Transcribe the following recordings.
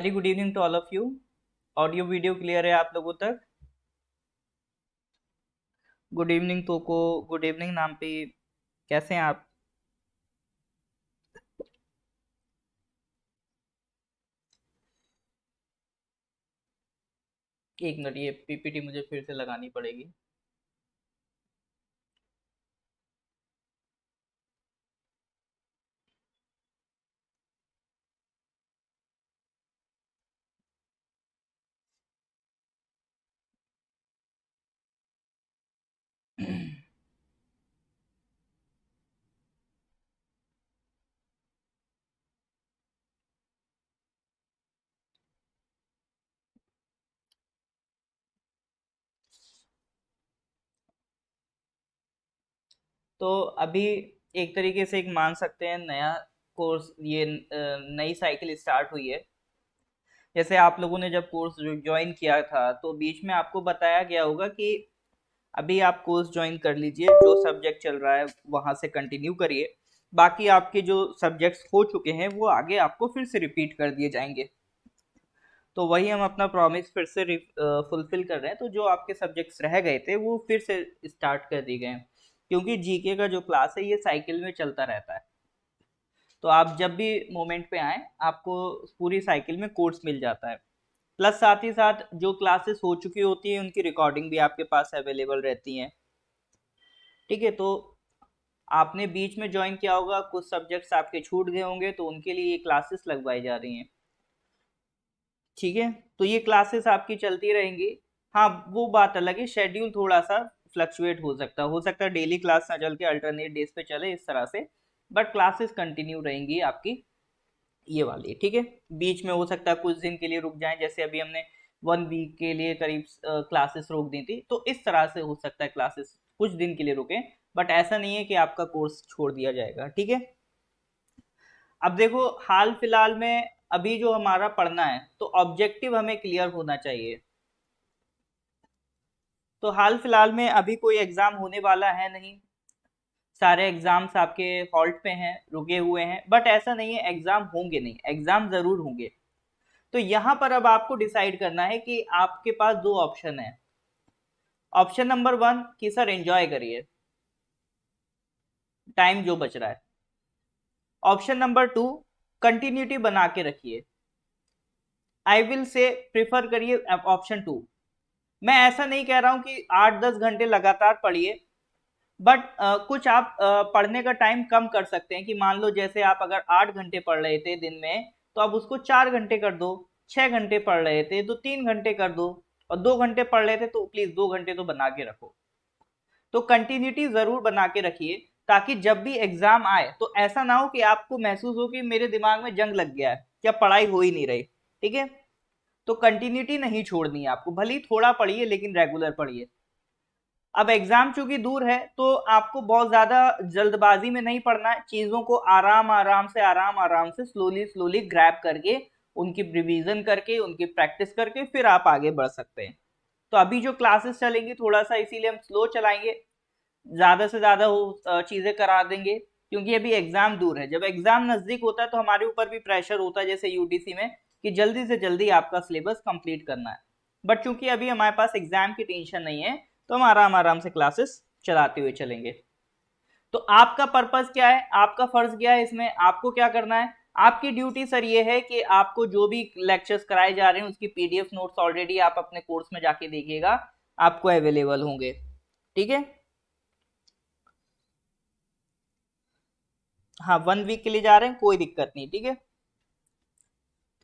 Very good evening to all of you. Audio video clear है आप लोगों तक? Good evening Toko. Good evening Nampi. कैसे हैं आप? एक मिनट, ये पीपीटी मुझे फिर से लगानी पड़ेगी। तो अभी एक तरीके से एक मान सकते हैं नया कोर्स, ये नई साइकिल स्टार्ट हुई है। जैसे आप लोगों ने जब कोर्स ज्वाइन किया था तो बीच में आपको बताया गया होगा कि अभी आप कोर्स ज्वाइन कर लीजिए, जो सब्जेक्ट चल रहा है वहां से कंटिन्यू करिए। बाकी आपके जो सब्जेक्ट्स हो चुके हैं वो आगे आपको फिर से रिपीट कर दिए जाएंगे। तो वही हम अपना प्रॉमिस फिर से फुलफिल कर रहे हैं। तो जो आपके सब्जेक्ट्स रह गए थे वो फिर से स्टार्ट कर दिए गए हैं, क्योंकि जीके का जो क्लास है ये साइकिल में चलता रहता है। तो आप जब भी मोमेंट पे आए आपको पूरी साइकिल में कोर्स मिल जाता है। प्लस साथ ही साथ जो क्लासेस हो चुकी होती हैं उनकी रिकॉर्डिंग भी आपके पास अवेलेबल रहती हैं। ठीक है, तो आपने बीच में ज्वाइन किया होगा, कुछ सब्जेक्ट्स आपके छूट गए होंगे तो उनके लिए ये क्लासेस लगवाई जा रही हैं। ठीक है, तो ये क्लासेस आपकी चलती रहेंगी। हाँ, वो बात अलग है, शेड्यूल थोड़ा सा फ्लक्चुएट हो सकता है डेली क्लास ना चल के अल्टरनेट डेज पे चले इस तरह से। बट क्लासेस कंटिन्यू रहेंगी आपकी ये वाली। ठीक है, बीच में हो सकता है कुछ दिन के लिए रुक जाएं, जैसे अभी हमने 1 वीक के लिए करीब क्लासेस रोक दी थी, तो इस तरह से हो सकता है क्लासेस कुछ दिन के लिए रुके। बट ऐसा नहीं है कि आपका कोर्स छोड़ दिया जाएगा। ठीक है, अब देखो हाल फिलहाल में अभी जो हमारा पढ़ना है तो ऑब्जेक्टिव हमें क्लियर होना चाहिए। तो हाल फिलहाल में अभी कोई एग्जाम होने वाला है नहीं, सारे एग्जाम्स आपके हॉल्ट पे हैं, रुके हुए हैं। बट ऐसा नहीं है एग्जाम होंगे नहीं, एग्जाम जरूर होंगे। तो यहाँ पर अब आपको डिसाइड करना है कि आपके पास दो ऑप्शन है। ऑप्शन नंबर 1 कि सर एंजॉय करिए टाइम जो बच रहा है। ऑप्शन नंबर 2 कंटिन्यूटी बना के रखिए। आई विल से प्रिफर करिए ऑप्शन 2। मैं ऐसा नहीं कह रहा हूं कि 8-10 घंटे लगातार पढ़िए, बट कुछ आप पढ़ने का टाइम कम कर सकते हैं। कि मान लो जैसे आप अगर 8 घंटे पढ़ रहे थे दिन में, तो आप उसको 4 घंटे कर दो। 6 घंटे पढ़ रहे थे तो 3 घंटे कर दो। और 2 घंटे पढ़ रहे थे तो प्लीज 2 घंटे तो बना के रखो। तो कंटिन्यूटी जरूर बना के रखिए, ताकि जब भी एग्जाम आए तो ऐसा ना हो कि आपको महसूस हो कि मेरे दिमाग में जंग लग गया है, क्या पढ़ाई हो ही नहीं रही। ठीक है, तो कंटिन्यूटी नहीं छोड़नी है आपको, भले ही थोड़ा पढ़िए लेकिन रेगुलर पढ़िए। अब एग्जाम चूंकि दूर है तो आपको बहुत ज्यादा जल्दबाजी में नहीं पढ़ना है, चीजों को आराम आराम से स्लोली स्लोली ग्रैब करके, उनकी रिवीजन करके, उनकी प्रैक्टिस करके फिर आप आगे बढ़ सकते हैं। तो अभी जो क्लासेस चलेंगी थोड़ा सा इसीलिए हम स्लो चलाएंगे, ज्यादा से ज्यादा वो चीजें करा देंगे, क्योंकि अभी एग्जाम दूर है। जब एग्जाम नजदीक होता है तो हमारे ऊपर भी प्रेशर होता है, जैसे यूटीसी में, कि जल्दी से जल्दी आपका सिलेबस कंप्लीट करना है। बट चूंकि अभी हमारे पास एग्जाम की टेंशन नहीं है तो हम आराम आराम से क्लासेस चलाते हुए चलेंगे। तो आपका पर्पस क्या है, आपका फर्ज क्या है इसमें, आपको क्या करना है? आपकी ड्यूटी सर ये है कि आपको जो भी लेक्चर्स कराए जा रहे हैं उसकी पीडीएफ नोट्स ऑलरेडी आप अपने कोर्स में जाके देखिएगा, आपको अवेलेबल होंगे। ठीक है, हाँ 1 वीक के लिए जा रहे हैं, कोई दिक्कत नहीं। ठीक है,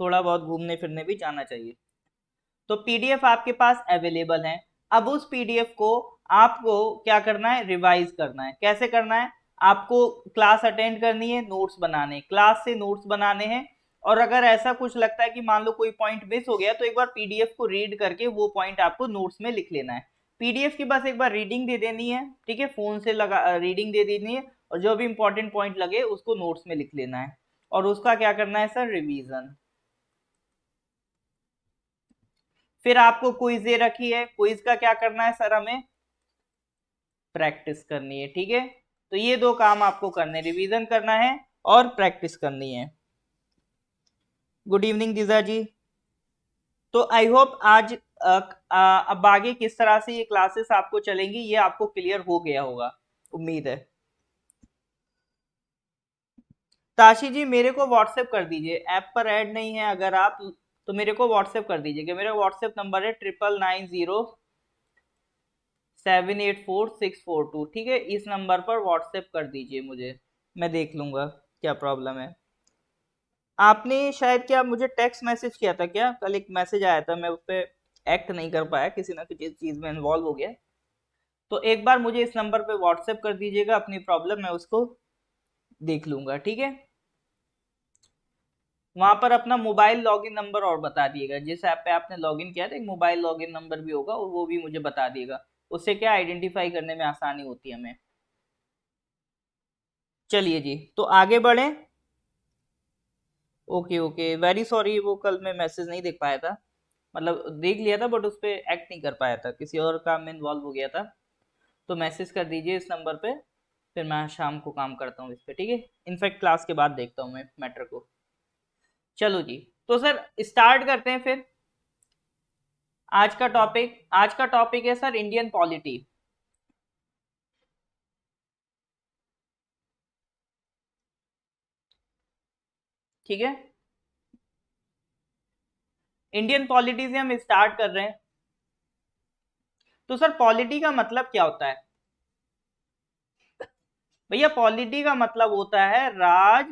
थोड़ा बहुत घूमने फिरने भी जाना चाहिए। तो पीडीएफ आपके पास अवेलेबल है। अब उस पीडीएफ को आपको क्या करना है, रिवाइज करना है। कैसे करना है? आपको क्लास अटेंड करनी है, नोट्स बनाने, क्लास से नोट्स बनाने हैं। और अगर ऐसा कुछ लगता है कि मान लो कोई पॉइंट मिस हो गया तो एक बार पीडीएफ को रीड करके वो पॉइंट आपको नोट्स में लिख लेना है। पीडीएफ की बस एक बार रीडिंग दे देनी है। ठीक है, फोन से लगा रीडिंग दे देनी है, और जो भी इंपॉर्टेंट पॉइंट लगे उसको नोट्स में लिख लेना है। और उसका क्या करना है सर, रिवीजन। फिर आपको क्विज दे रखी है, क्विज का क्या करना है सर, हमें प्रैक्टिस करनी है। ठीक है, तो ये दो काम आपको करने, रिवीजन करना है और प्रैक्टिस करनी है। गुड इवनिंग दीजा जी। तो आई होप आज अब आगे किस तरह से ये क्लासेस आपको चलेंगी ये आपको क्लियर हो गया होगा, उम्मीद है। ताशी जी मेरे को व्हाट्सएप कर दीजिए, ऐप पर ऐड नहीं है अगर आप, तो मेरे को व्हाट्सएप कर दीजिएगा। मेरा व्हाट्सएप नंबर है 9990784642, ठीक है, इस नंबर पर व्हाट्सएप कर दीजिए मुझे, मैं देख लूंगा क्या प्रॉब्लम है। आपने शायद क्या मुझे टेक्स्ट मैसेज किया था क्या, कल एक मैसेज आया था, मैं उस पर एक्ट नहीं कर पाया, किसी ना किसी चीज में इन्वॉल्व हो गया। तो एक बार मुझे इस नंबर पे व्हाट्सएप कर दीजिएगा अपनी प्रॉब्लम, मैं उसको देख लूंगा, ठीक है। वहां पर अपना मोबाइल लॉगिन नंबर और बता दिएगा, जिस ऐप पे आपने लॉगिन किया था एक मोबाइल लॉगिन नंबर भी होगा, और वो भी मुझे बता दिएगा, उससे क्या आइडेंटिफाई करने में आसानी होती है हमें। चलिए जी, तो आगे बढ़े। ओके ओके, वेरी सॉरी, वो कल मैं मैसेज नहीं देख पाया था, मतलब देख लिया था बट उस पर एक्ट नहीं कर पाया था, किसी और काम में इन्वॉल्व हो गया था। तो मैसेज कर दीजिए इस नंबर पे, फिर मैं शाम को काम करता हूँ इस पे, ठीक है। इनफैक्ट क्लास के बाद देखता हूँ मैं मैटर को। चलो जी, तो सर स्टार्ट करते हैं फिर। आज का टॉपिक है सर इंडियन पॉलिटी। ठीक है, इंडियन पॉलिटी से हम स्टार्ट कर रहे हैं। तो सर पॉलिटी का मतलब क्या होता है भैया? पॉलिटी का मतलब होता है राज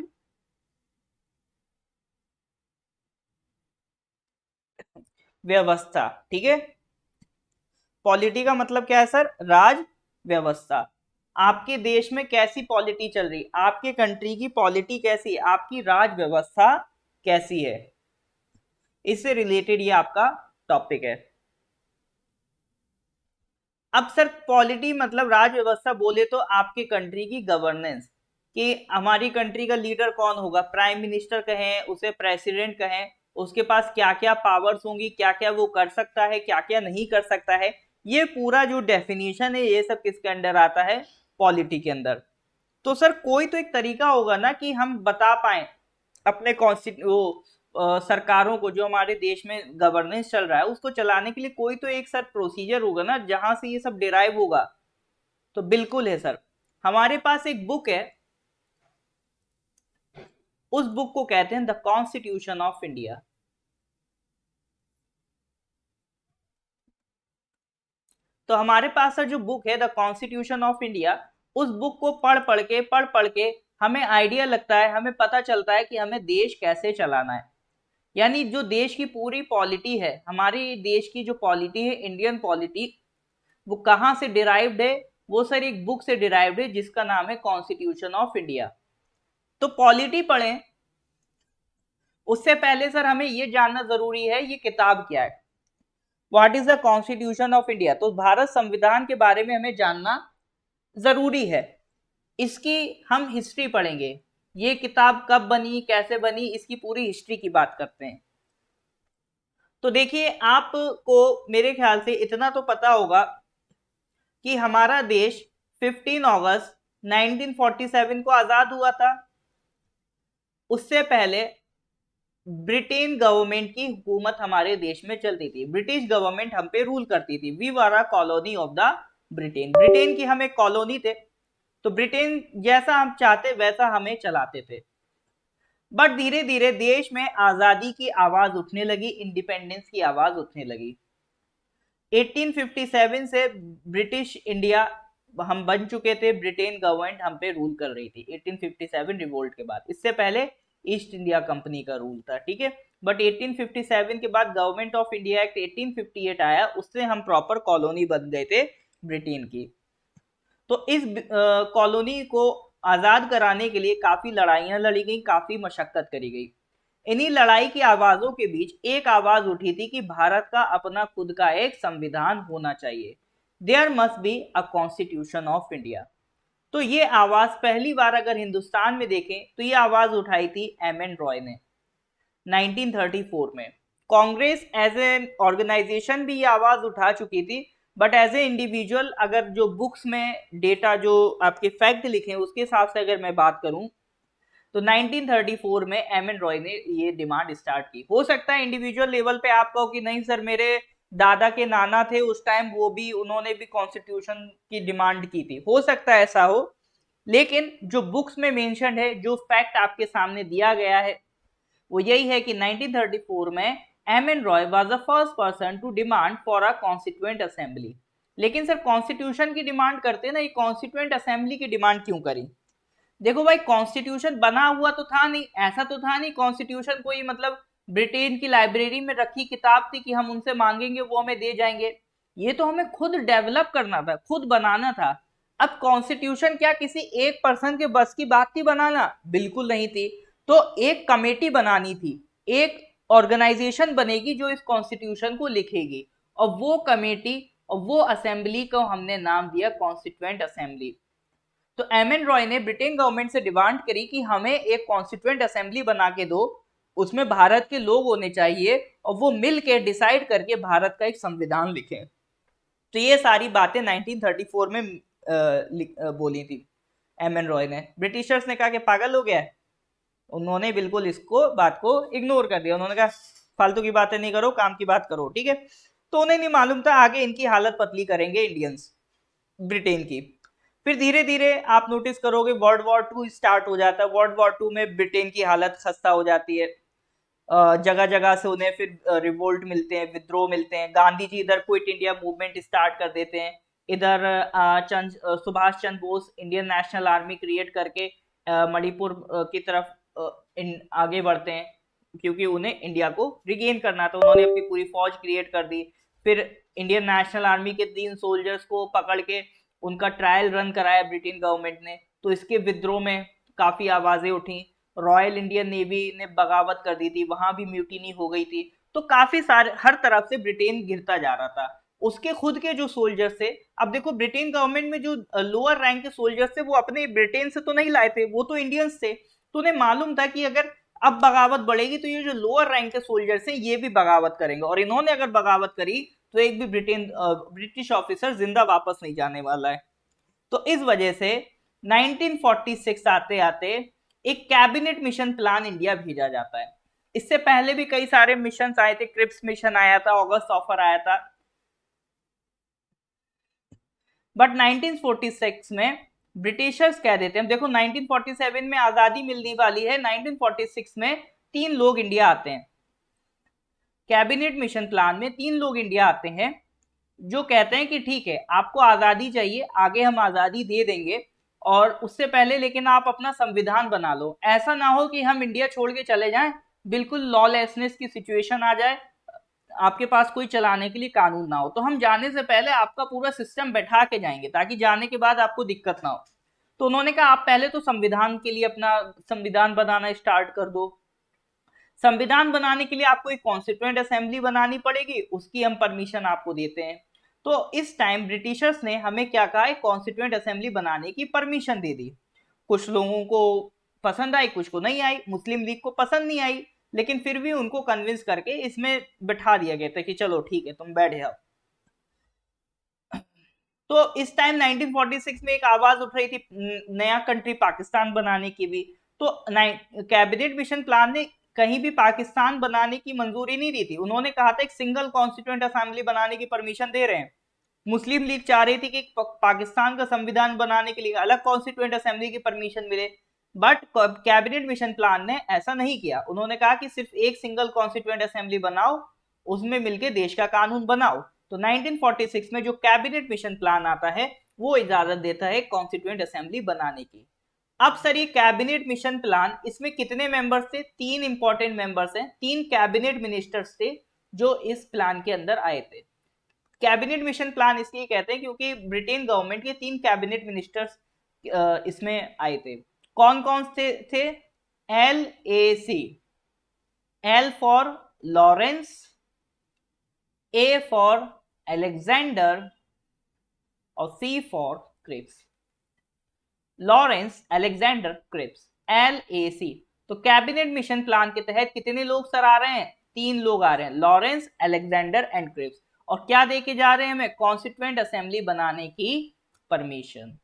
व्यवस्था, ठीक है। पॉलिटी का मतलब क्या है सर? राज व्यवस्था। आपके देश में कैसी पॉलिटी चल रही, आपके कंट्री की पॉलिटी कैसी है, आपकी राज व्यवस्था कैसी है, इससे रिलेटेड ये आपका टॉपिक है। अब सर पॉलिटी मतलब राज व्यवस्था बोले तो आपके कंट्री की गवर्नेंस, कि हमारी कंट्री का लीडर कौन होगा, प्राइम मिनिस्टर कहें उसे, प्रेसिडेंट कहें, उसके पास क्या क्या पावर्स होंगी, क्या क्या वो कर सकता है, क्या क्या नहीं कर सकता है, ये पूरा जो डेफिनेशन है ये सब किसके अंडर आता है? पॉलिटी के अंदर। तो सर कोई तो एक तरीका होगा ना कि हम बता पाए अपने सरकारों को, जो हमारे देश में गवर्नेंस चल रहा है उसको चलाने के लिए कोई तो एक सर प्रोसीजर होगा ना जहां से ये सब डिराइव होगा। तो बिल्कुल है सर, हमारे पास एक बुक है, उस बुक को कहते हैं द कॉन्स्टिट्यूशन ऑफ इंडिया। तो हमारे पास सर जो बुक है द कॉन्स्टिट्यूशन ऑफ इंडिया, उस बुक को पढ़ पढ़ के हमें आइडिया लगता है, हमें पता चलता है कि हमें देश कैसे चलाना है। यानी जो देश की पूरी पॉलिटी है, हमारी देश की जो पॉलिटी है इंडियन पॉलिटी, वो कहाँ से डिराइव्ड है? वो सर एक बुक से डिराइव्ड है जिसका नाम है कॉन्स्टिट्यूशन ऑफ इंडिया। तो पॉलिटी पढ़ें उससे पहले सर हमें ये जानना जरूरी है ये किताब क्या है, what is the constitution of India. तो भारत संविधान के बारे में हमें जानना जरूरी है। इसकी हम हिस्ट्री पढ़ेंगे, ये किताब कब बनी, कैसे बनी, इसकी पूरी हिस्ट्री की बात करते हैं। तो देखिए आपको मेरे ख्याल से इतना तो पता होगा कि हमारा देश 15 अगस्त 1947 को आजाद हुआ था। उससे पहले ब्रिटेन गवर्नमेंट की हुकूमत हमारे देश में चलती थी, ब्रिटिश गवर्नमेंट हम पे रूल करती थी, we were a colony of the Britain, Britain की हम एक कॉलोनी थे, तो ब्रिटेन जैसा हम चाहते वैसा हमें चलाते थे। बट धीरे धीरे देश में आजादी की आवाज उठने लगी, इंडिपेंडेंस की आवाज उठने लगी। 1857 से ब्रिटिश इंडिया हम बन चुके थे, ब्रिटेन गवर्नमेंट हम पे रूल कर रही थी 1857 रिवोल्ट के बाद। इससे पहले ईस्ट इंडिया कंपनी का रूल था, ठीक है। बट 1857 के बाद गवर्नमेंट ऑफ इंडिया एक्ट 1858 आया, उससे हम प्रॉपर कॉलोनी बन गए थे ब्रिटेन की। तो इस कॉलोनी को आजाद कराने के लिए काफी लड़ाइयां लड़ी गई, काफी मशक्कत करी गई। इन्हीं लड़ाई की आवाजों के बीच एक आवाज उठी थी कि भारत का अपना खुद का एक संविधान होना चाहिए, there must be a constitution of India. तो ये आवाज पहली बार अगर हिंदुस्तान में देखें तो ये आवाज उठाई थी एम एन रॉय ने 1934 में। कांग्रेस एज एन ऑर्गेनाइजेशन भी ये आवाज उठा चुकी थी, बट एज ए इंडिविजुअल अगर जो बुक्स में डेटा जो आपके फैक्ट लिखे हैं उसके हिसाब से अगर मैं बात करूं तो 1934 में एम एन रॉय ने ये डिमांड स्टार्ट की। हो सकता है इंडिविजुअल लेवल पे आप कहो कि नहीं सर मेरे दादा के नाना थे उस टाइम, वो भी उन्होंने भी कॉन्स्टिट्यूशन की डिमांड की थी, हो सकता है ऐसा हो, लेकिन जो बुक्स में मेंशन है, जो फैक्ट आपके सामने दिया गया है, वो यही है कि 1934 में M N Roy was the first person to demand for a constituent assembly. लेकिन सर कॉन्स्टिट्यूशन की डिमांड करते ना, ये कॉन्स्टिट्यूएंट असेंबली की डिमांड क्यों करी? देखो भाई, कॉन्स्टिट्यूशन बना हुआ तो था नहीं, ऐसा तो था नहीं कॉन्स्टिट्यूशन कोई मतलब ब्रिटेन की लाइब्रेरी में रखी किताब थी कि हम उनसे मांगेंगे वो हमें दे जाएंगे। ये तो हमें खुद डेवलप करना था, खुद बनाना था। अब कॉन्स्टिट्यूशन क्या किसी एक पर्सन के बस की बात थी बनाना? बिल्कुल नहीं थी। तो एक कमेटी बनानी थी, एक ऑर्गेनाइजेशन बनेगी जो इस कॉन्स्टिट्यूशन को लिखेगी, और वो कमेटी और वो असेंबली को हमने नाम दिया कॉन्स्टिट्यूएंट असेंबली। तो एम एन रॉय ने ब्रिटेन गवर्नमेंट से डिमांड करी कि हमें एक कॉन्स्टिट्यूएंट असेंबली बना के दो, उसमें भारत के लोग होने चाहिए और वो मिल के डिसाइड करके भारत का एक संविधान लिखें। तो ये सारी बातें 1934 में बोली थी एम एन रॉय ने। ब्रिटिशर्स ने कहा कि पागल हो गया है, उन्होंने बिल्कुल इसको बात को इग्नोर कर दिया। उन्होंने कहा फालतू की बातें नहीं करो, काम की बात करो, ठीक है। तो उन्हें नहीं मालूम था आगे इनकी हालत पतली करेंगे इंडियंस ब्रिटेन की। फिर धीरे धीरे आप नोटिस करोगे वर्ल्ड वॉर टू स्टार्ट हो जाता है। वर्ल्ड वॉर टू में ब्रिटेन की हालत खस्ता हो जाती है, जगह जगह से उन्हें फिर रिवोल्ट मिलते हैं, विद्रोह मिलते हैं। गांधी जी इधर क्विट इंडिया मूवमेंट स्टार्ट कर देते हैं, इधर Subhash Chandra Bose Indian National Army create करके मणिपुर की तरफ आगे बढ़ते हैं, क्योंकि उन्हें इंडिया को रिगेन करना था। उन्होंने अपनी पूरी फौज क्रिएट कर दी। फिर इंडियन नेशनल आर्मी के 3 सोल्जर्स को पकड़ के उनका ट्रायल रन कराया ब्रिटेन गवर्नमेंट ने, तो इसके विद्रोह में काफी आवाजें उठी। रॉयल इंडियन नेवी ने बगावत कर दी थी, वहां भी म्यूटिनी हो गई थी। तो काफी सारे हर तरफ से ब्रिटेन गिरता जा रहा था। उसके खुद के जो सोल्जर्स थे, अब देखो ब्रिटेन गवर्नमेंट में जो लोअर रैंक के सोल्जर्स थे वो अपने ब्रिटेन से तो नहीं लाए थे, वो तो इंडियंस थे। तो उन्हें मालूम था कि अगर अब बगावत बढ़ेगी तो ये जो लोअर रैंक के सोल्जर्स हैं ये भी बगावत करेंगे, और इन्होंने अगर बगावत करी तो एक भी ब्रिटिश ऑफिसर जिंदा वापस नहीं जाने वाला है। तो इस वजह से 1946 आते आते एक कैबिनेट मिशन प्लान इंडिया भेजा जाता है। इससे पहले भी कई सारे मिशन आए थे, क्रिप्स मिशन आया था, ऑगस्ट ऑफर आया था, बट 1946 में ब्रिटिशर्स कह देते हैं, देखो 1947 में आजादी मिलने वाली है, 1946 में 3 लोग इंडिया आते हैं। कैबिनेट मिशन प्लान में 3 लोग इंडिया आते हैं जो कहते हैं कि ठीक है आपको आजादी चाहिए, आगे हम आजादी दे देंगे, और उससे पहले लेकिन आप अपना संविधान बना लो। ऐसा ना हो कि हम इंडिया छोड़ के चले जाएं, बिल्कुल लॉलेसनेस की सिचुएशन आ जाए, आपके पास कोई चलाने के लिए कानून ना हो, तो हम जाने से पहले आपका पूरा सिस्टम बैठा के जाएंगे ताकि जाने के बाद आपको दिक्कत ना हो। तो उन्होंने कहा आप पहले तो संविधान के लिए अपना संविधान बनाना स्टार्ट कर दो। संविधान बनाने के लिए आपको एक कॉन्स्टिट्यूएंट असेंबली बनानी पड़ेगी, उसकी हम परमिशन आपको देते हैं। तो इस टाइम ब्रिटिशर्स ने हमें क्या कहा, एक कॉन्स्टिट्यूएंट असेंबली बनाने की परमिशन दे दी। कुछ लोगों को पसंद आई, कुछ को नहीं आई। मुस्लिम लीग को पसंद नहीं आई, लेकिन फिर भी उनको कन्विंस करके इसमें बैठा दिया गया था कि चलो ठीक है तुम बैठ जाओ। तो इस टाइम 1946 में एक आवाज उठ रही थी नया कंट्री पाकिस्तान बनाने की भी। तो कैबिनेट मिशन प्लान ने कहीं भी पाकिस्तान बनाने की मंजूरी नहीं दी थी। उन्होंने कहा था एक सिंगल कॉन्स्टिट्यूएंट असेंबली बनाने की परमिशन दे रहे हैं। मुस्लिम लीग चाह रही थी कि पाकिस्तान का संविधान बनाने के लिए अलग कॉन्स्टिट्यूएंट असेंबली की परमिशन मिले, बट कैबिनेट मिशन प्लान ने ऐसा नहीं किया। उन्होंने कहा कि सिर्फ एक सिंगल कॉन्स्टिट्यूएंट असेंबली बनाओ, उसमें मिलकर देश का कानून बनाओ। तो 1946 में जो कैबिनेट मिशन प्लान आता है वो इजाजत देता है कॉन्स्टिट्यूएंट असेंबली बनाने की। अब सर ये कैबिनेट मिशन प्लान, इसमें कितने मेंबर्स थे? 3 इंपॉर्टेंट मेंबर्स हैं, 3 कैबिनेट मिनिस्टर्स थे जो इस प्लान के अंदर आए थे। कैबिनेट मिशन प्लान इसलिए कहते हैं क्योंकि ब्रिटेन गवर्नमेंट के 3 कैबिनेट मिनिस्टर्स इसमें आए थे। कौन कौन से थे? LAC, L for Lawrence, A for Alexander और C for Cripps. Lawrence, Alexander, Cripps, LAC। तो कैबिनेट मिशन प्लान के तहत कितने लोग सर आ रहे हैं? 3 लोग आ रहे हैं, लॉरेंस, अलेक्जेंडर एंड क्रिप्स। और क्या देके जा रहे हैं हमें? कॉन्स्टिट्यूएंट असेंबली बनाने की परमिशन।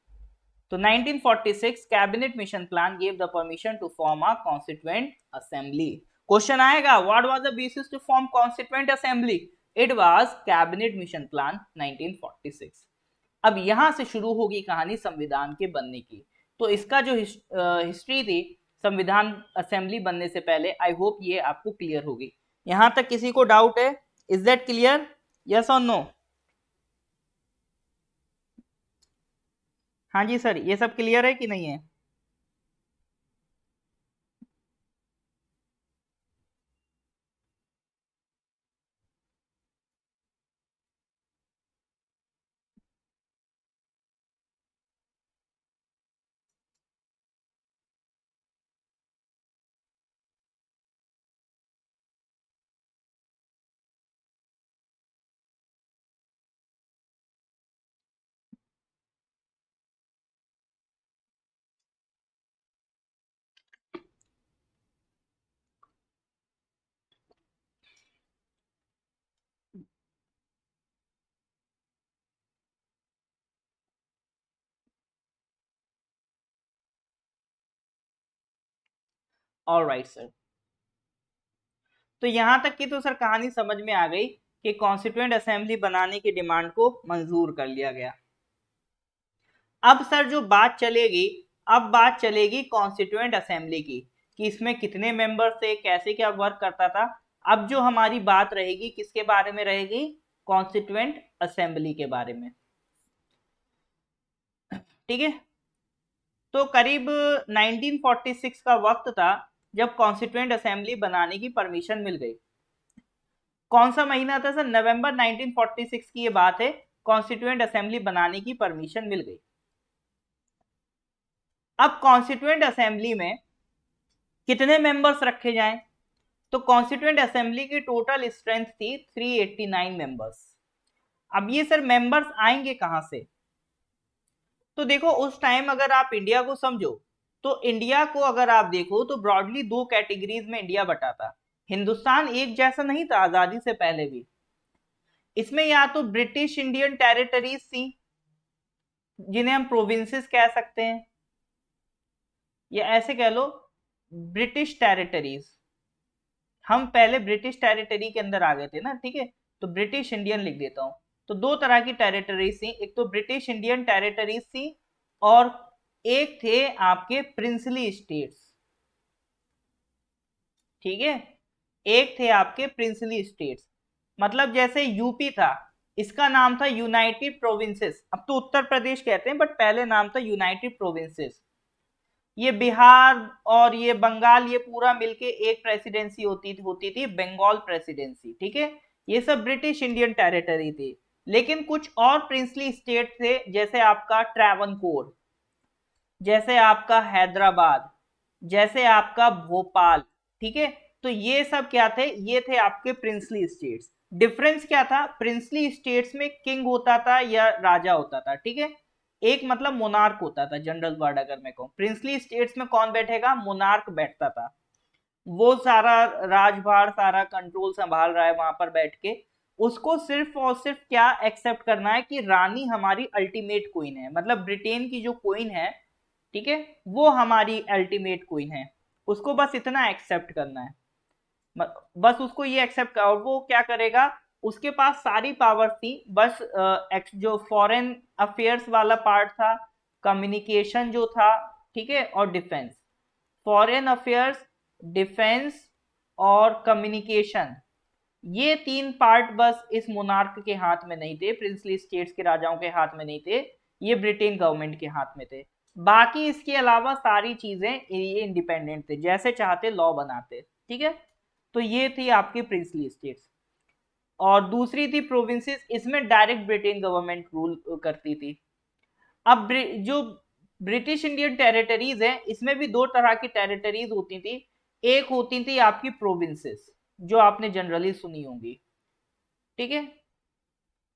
तो 1946 cabinet mission plan give the permission to form a constituent assembly. Question आएगा, what was the basis to form constituent assembly? It was cabinet mission plan 1946। अब यहां से शुरू होगी कहानी संविधान के बनने की। तो इसका जो हिस्ट्री थी संविधान असेंबली बनने से पहले, आई होप ये आपको क्लियर होगी। यहां तक किसी को डाउट है? Is that clear? यस और नो? हाँ जी सर, ये सब क्लियर है कि नहीं है? ऑलराइट सर, तो यहां तक की तो सर कहानी समझ में आ गई कि कॉन्स्टिट्यूएंट असेंबली बनाने की डिमांड को मंजूर कर लिया गया। अब सर जो बात चलेगी, अब बात चलेगी कॉन्स्टिट्यूएंट असेंबली की, कि इसमें कितने मेंबर थे, कैसे क्या वर्क करता था। अब जो हमारी बात रहेगी किसके बारे में रहेगी? कॉन्स्टिट्यूएंट असेंबली के बारे में। ठीक है, तो करीब 1946 का वक्त था जब कॉन्स्टिट्यूएंट असेंबली बनाने की परमिशन मिल गई। कौन सा महीना था सर? नवंबर 1946 की ये बात है, कॉन्स्टिट्यूएंट असेंबली बनाने की परमिशन मिल गई। अब कॉन्स्टिट्यूएंट असेंबली में कितने मेंबर्स रखे जाएं? तो कॉन्स्टिट्यूएंट असेंबली की टोटल स्ट्रेंथ थी 389 मेंबर्स। अब ये सर मेंबर्स आएंगे कहां से? तो देखो उस टाइम अगर आप इंडिया को समझो, तो इंडिया को अगर आप देखो तो ब्रॉडली दो कैटेगरीज में इंडिया बटा था। हिंदुस्तान एक जैसा नहीं था आजादी से पहले भी। इसमें या तो ब्रिटिश इंडियन टेरिटरीज थी, जिन्हें हम प्रोविंसेस कह सकते हैं, या ऐसे कह लो ब्रिटिश टेरिटरीज। हम पहले ब्रिटिश टेरिटरी के अंदर आ गए थे ना, ठीक है, तो ब्रिटिश इंडियन लिख देता हूं। तो दो तरह की टेरिटरीज थी, एक तो ब्रिटिश इंडियन टेरिटरीज थी और एक थे आपके प्रिंसली स्टेट्स। ठीक है, एक थे आपके प्रिंसली स्टेट्स। मतलब जैसे यूपी था, इसका नाम था यूनाइटेड प्रोविंसेस, अब तो उत्तर प्रदेश कहते हैं बट पहले नाम था यूनाइटेड प्रोविंसेस। ये बिहार और ये बंगाल, ये पूरा मिलके एक प्रेसिडेंसी होती थी बंगाल प्रेसिडेंसी। ठीक है, ये सब ब्रिटिश इंडियन टेरिटरी थी। लेकिन कुछ और प्रिंसली स्टेट थे, जैसे आपका ट्रैवनकोर, जैसे आपका हैदराबाद, जैसे आपका भोपाल। ठीक है, तो ये सब क्या थे? ये थे आपके प्रिंसली स्टेट्स। डिफरेंस क्या था? प्रिंसली स्टेट्स में किंग होता था या राजा होता था। ठीक है, एक मतलब मोनार्क होता था, जनरल वर्ड अगर मैं कहूं। प्रिंसली स्टेट्स में कौन बैठेगा? मोनार्क बैठता था। वो सारा राजभार, सारा कंट्रोल संभाल रहा है वहां पर बैठ के। उसको सिर्फ और सिर्फ क्या एक्सेप्ट करना है कि रानी हमारी अल्टीमेट क्वीन है, मतलब ब्रिटेन की जो क्वीन है, ठीक है, वो हमारी अल्टीमेट क्वीन है। उसको बस इतना एक्सेप्ट करना है, बस उसको ये एक्सेप्ट कर। और वो क्या करेगा? उसके पास सारी पावर थी, बस जो फॉरेन अफेयर्स वाला पार्ट था, कम्युनिकेशन जो था, ठीक है, और डिफेंस। फॉरेन अफेयर्स, डिफेंस और कम्युनिकेशन, ये तीन पार्ट बस इस मोनार्क के हाथ में नहीं थे, प्रिंसली स्टेट्स के राजाओं के हाथ में नहीं थे, ये ब्रिटेन गवर्नमेंट के हाथ में थे। बाकी इसके अलावा सारी चीजें ये इंडिपेंडेंट थे, जैसे चाहते लॉ बनाते। ठीक है, तो ये थी आपकी प्रिंसली स्टेट्स। और दूसरी थी प्रोविंसेस, इसमें डायरेक्ट ब्रिटेन गवर्नमेंट रूल करती थी। अब जो ब्रिटिश इंडियन टेरिटरीज है, इसमें भी दो तरह की टेरिटरीज होती थी। एक होती थी आपकी प्रोविंसेस, जो आपने जनरली सुनी होंगी, ठीक है,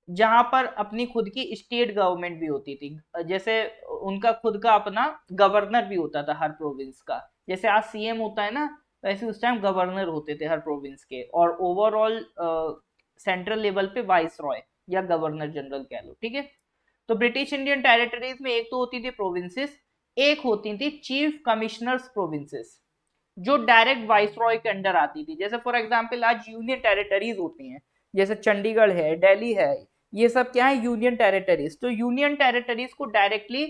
जहां पर अपनी खुद की स्टेट गवर्नमेंट भी होती थी। जैसे उनका खुद का अपना गवर्नर भी होता था हर प्रोविंस का। जैसे आज सीएम होता है ना, वैसे उस टाइम गवर्नर होते थे हर प्रोविंस के, और ओवरऑल सेंट्रल लेवल पे वाइस रॉय या गवर्नर जनरल कह लो। ठीक है, तो ब्रिटिश इंडियन टेरिटरीज में एक तो होती थी प्रोविंसेस, एक होती थी चीफ कमिश्नर्स प्रोविंसेस, जो डायरेक्ट वाइसरॉय के अंडर आती थी। जैसे फॉर एग्जांपल आज यूनियन टेरिटरीज होती हैं, जैसे चंडीगढ़ है, दिल्ली है, ये सब क्या है, यूनियन टेरिटरीज। तो यूनियन टेरिटरीज को डायरेक्टली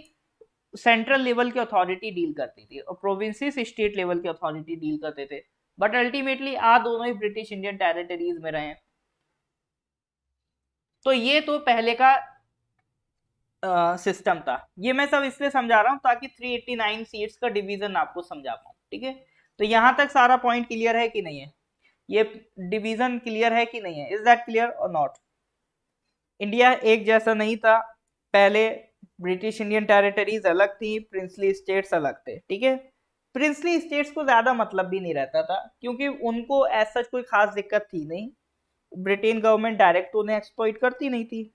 सेंट्रल लेवल की अथॉरिटी डील करती थी और प्रोविंसेस स्टेट लेवल की अथॉरिटी डील करते थे। बट अल्टीमेटली आ दोनों ही ब्रिटिश इंडियन टेरिटरीज में रहे। तो ये तो पहले का सिस्टम था। ये मैं सब इसलिए समझा रहा हूं ताकि 389 सीट्स का डिवीजन आपको समझा पाऊं, ठीक है। तो यहां तक सारा पॉइंट क्लियर है कि नहीं है, ये डिवीजन क्लियर है कि नहीं है, इज दैट क्लियर और नॉट। इंडिया एक जैसा नहीं था पहले, ब्रिटिश इंडियन टेरिटरीज अलग थी, प्रिंसली स्टेट्स अलग थे, ठीक है। प्रिंसली स्टेट्स को ज्यादा मतलब भी नहीं रहता था क्योंकि उनको एज सच कोई खास दिक्कत थी नहीं, ब्रिटेन गवर्नमेंट डायरेक्ट तो उन्हें एक्सप्लॉइट करती नहीं थी।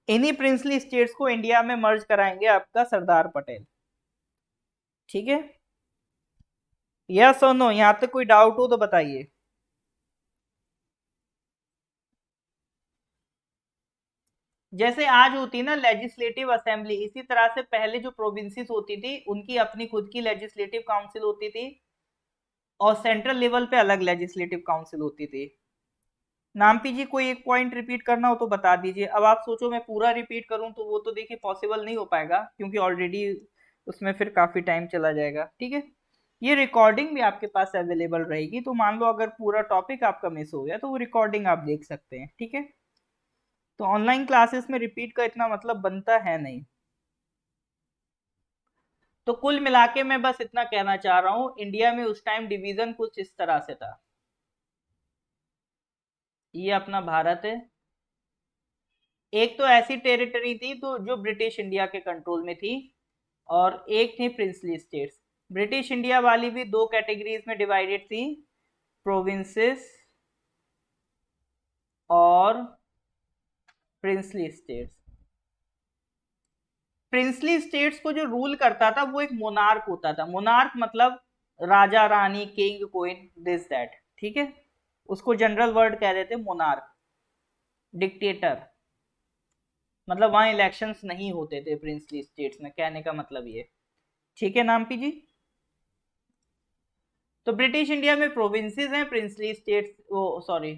इन्हीं प्रिंसली स्टेट्स को इंडिया में मर्ज कराएंगे आपका सरदार पटेल, ठीक है। यस और नो, यहां तक कोई डाउट हो तो बताइए। जैसे आज होती ना लेजिस्लेटिव असेंबली, इसी तरह से पहले जो प्रोविंसेस होती थी उनकी अपनी खुद की लेजिस्लेटिव काउंसिल होती थी और सेंट्रल लेवल पे अलग लेजिस्लेटिव काउंसिल होती थी। नामपी जी कोई एक पॉइंट रिपीट करना हो तो बता दीजिए। अब आप सोचो मैं पूरा रिपीट करूं तो वो तो देखिए पॉसिबल नहीं हो पाएगा क्योंकि ऑलरेडी उसमें फिर काफी टाइम चला जाएगा, ठीक है। ये रिकॉर्डिंग भी आपके पास अवेलेबल रहेगी, तो मान लो अगर पूरा टॉपिक आपका मिस हो गया तो वो रिकॉर्डिंग आप देख सकते हैं, ठीक है। तो ऑनलाइन क्लासेस में रिपीट का इतना मतलब बनता है नहीं। तो कुल मिला के मैं बस इतना कहना चाह रहा हूं, इंडिया में उस टाइम डिवीजन कुछ इस तरह से था। ये अपना भारत है, एक तो ऐसी टेरिटरी थी तो जो ब्रिटिश इंडिया के कंट्रोल में थी, और एक थी प्रिंसली स्टेट्स। ब्रिटिश इंडिया वाली भी दो कैटेगरीज में डिवाइडेड थी, प्रोविंसेस और प्रिंसली स्टेट्स। प्रिंसली स्टेट्स को जो रूल करता था वो एक मोनार्क होता था। मोनार्क मतलब राजा, रानी, किंग, क्वीन, दिस दैट, ठीक है। उसको जनरल वर्ड कह देते मोनार्क। डिक्टेटर मतलब वहां इलेक्शंस नहीं होते थे प्रिंसली स्टेट्स में, कहने का मतलब ये, ठीक है नामपी जी। तो ब्रिटिश इंडिया में प्रोविंसेस हैं, प्रिंसली स्टेट्स वो सॉरी,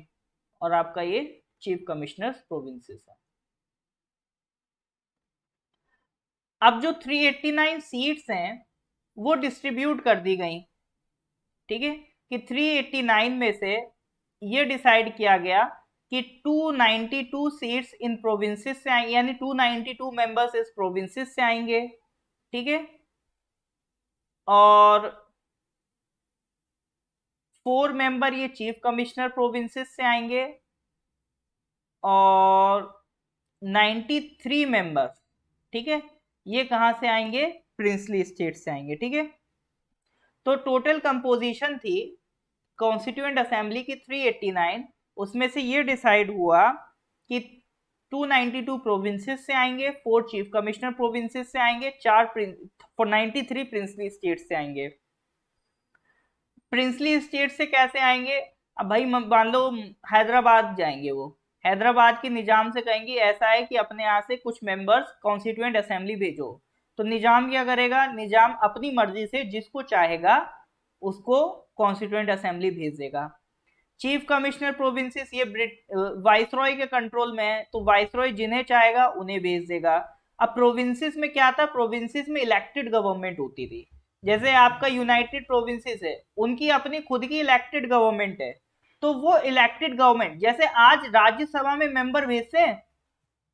और आपका ये चीफ कमिश्नर्स प्रोविंसेस है। अब जो 389 सीट्स हैं वो डिस्ट्रीब्यूट कर दी गई, ठीक है, कि 389 में से ये डिसाइड किया गया कि 292 सीट्स इन प्रोविंसेस से आएंगे, यानी 292 मेंबर्स इस प्रोविंसेस से आएंगे, ठीक है। और 4 मेंबर ये चीफ कमिश्नर प्रोविंसेस से आएंगे और 93 मेंबर्स, ठीक है, ये कहां से आएंगे, प्रिंसली स्टेट से आएंगे, ठीक है। तो टोटल कंपोजिशन थी कॉन्स्टिट्यूएंट असेंबली की 389, उसमें से ये डिसाइड हुआ कि 292 प्रोविंसेस से आएंगे, 4 चीफ कमिश्नर प्रोविंसेस से आएंगे, 93 प्रिंसली स्टेट से आएंगे। प्रिंसली स्टेट से कैसे आएंगे, अब भाई मान लो हैदराबाद जाएंगे, वो हैदराबाद के निजाम से कहेंगे ऐसा है कि अपने यहाँ से कुछ मेंबर्स कॉन्स्टिट्यूएंट असेंबली भेजो। तो निजाम क्या करेगा, निजाम अपनी मर्जी से जिसको चाहेगा उसको कॉन्स्टिट्यूएंट असेंबली भेज देगा। चीफ कमिश्नर प्रोविंसेस ये वाइसरॉय के कंट्रोल में है, तो वाइसरॉय जिन्हें चाहेगा उन्हें भेज देगा। अब प्रोविंसेस में क्या था, प्रोविंसेस में इलेक्टेड गवर्नमेंट होती थी। जैसे आपका यूनाइटेड प्रोविंसेस है, उनकी अपनी खुद की इलेक्टेड गवर्नमेंट है। तो वो इलेक्टेड गवर्नमेंट जैसे आज राज्यसभा में मेंबर भेजते हैं,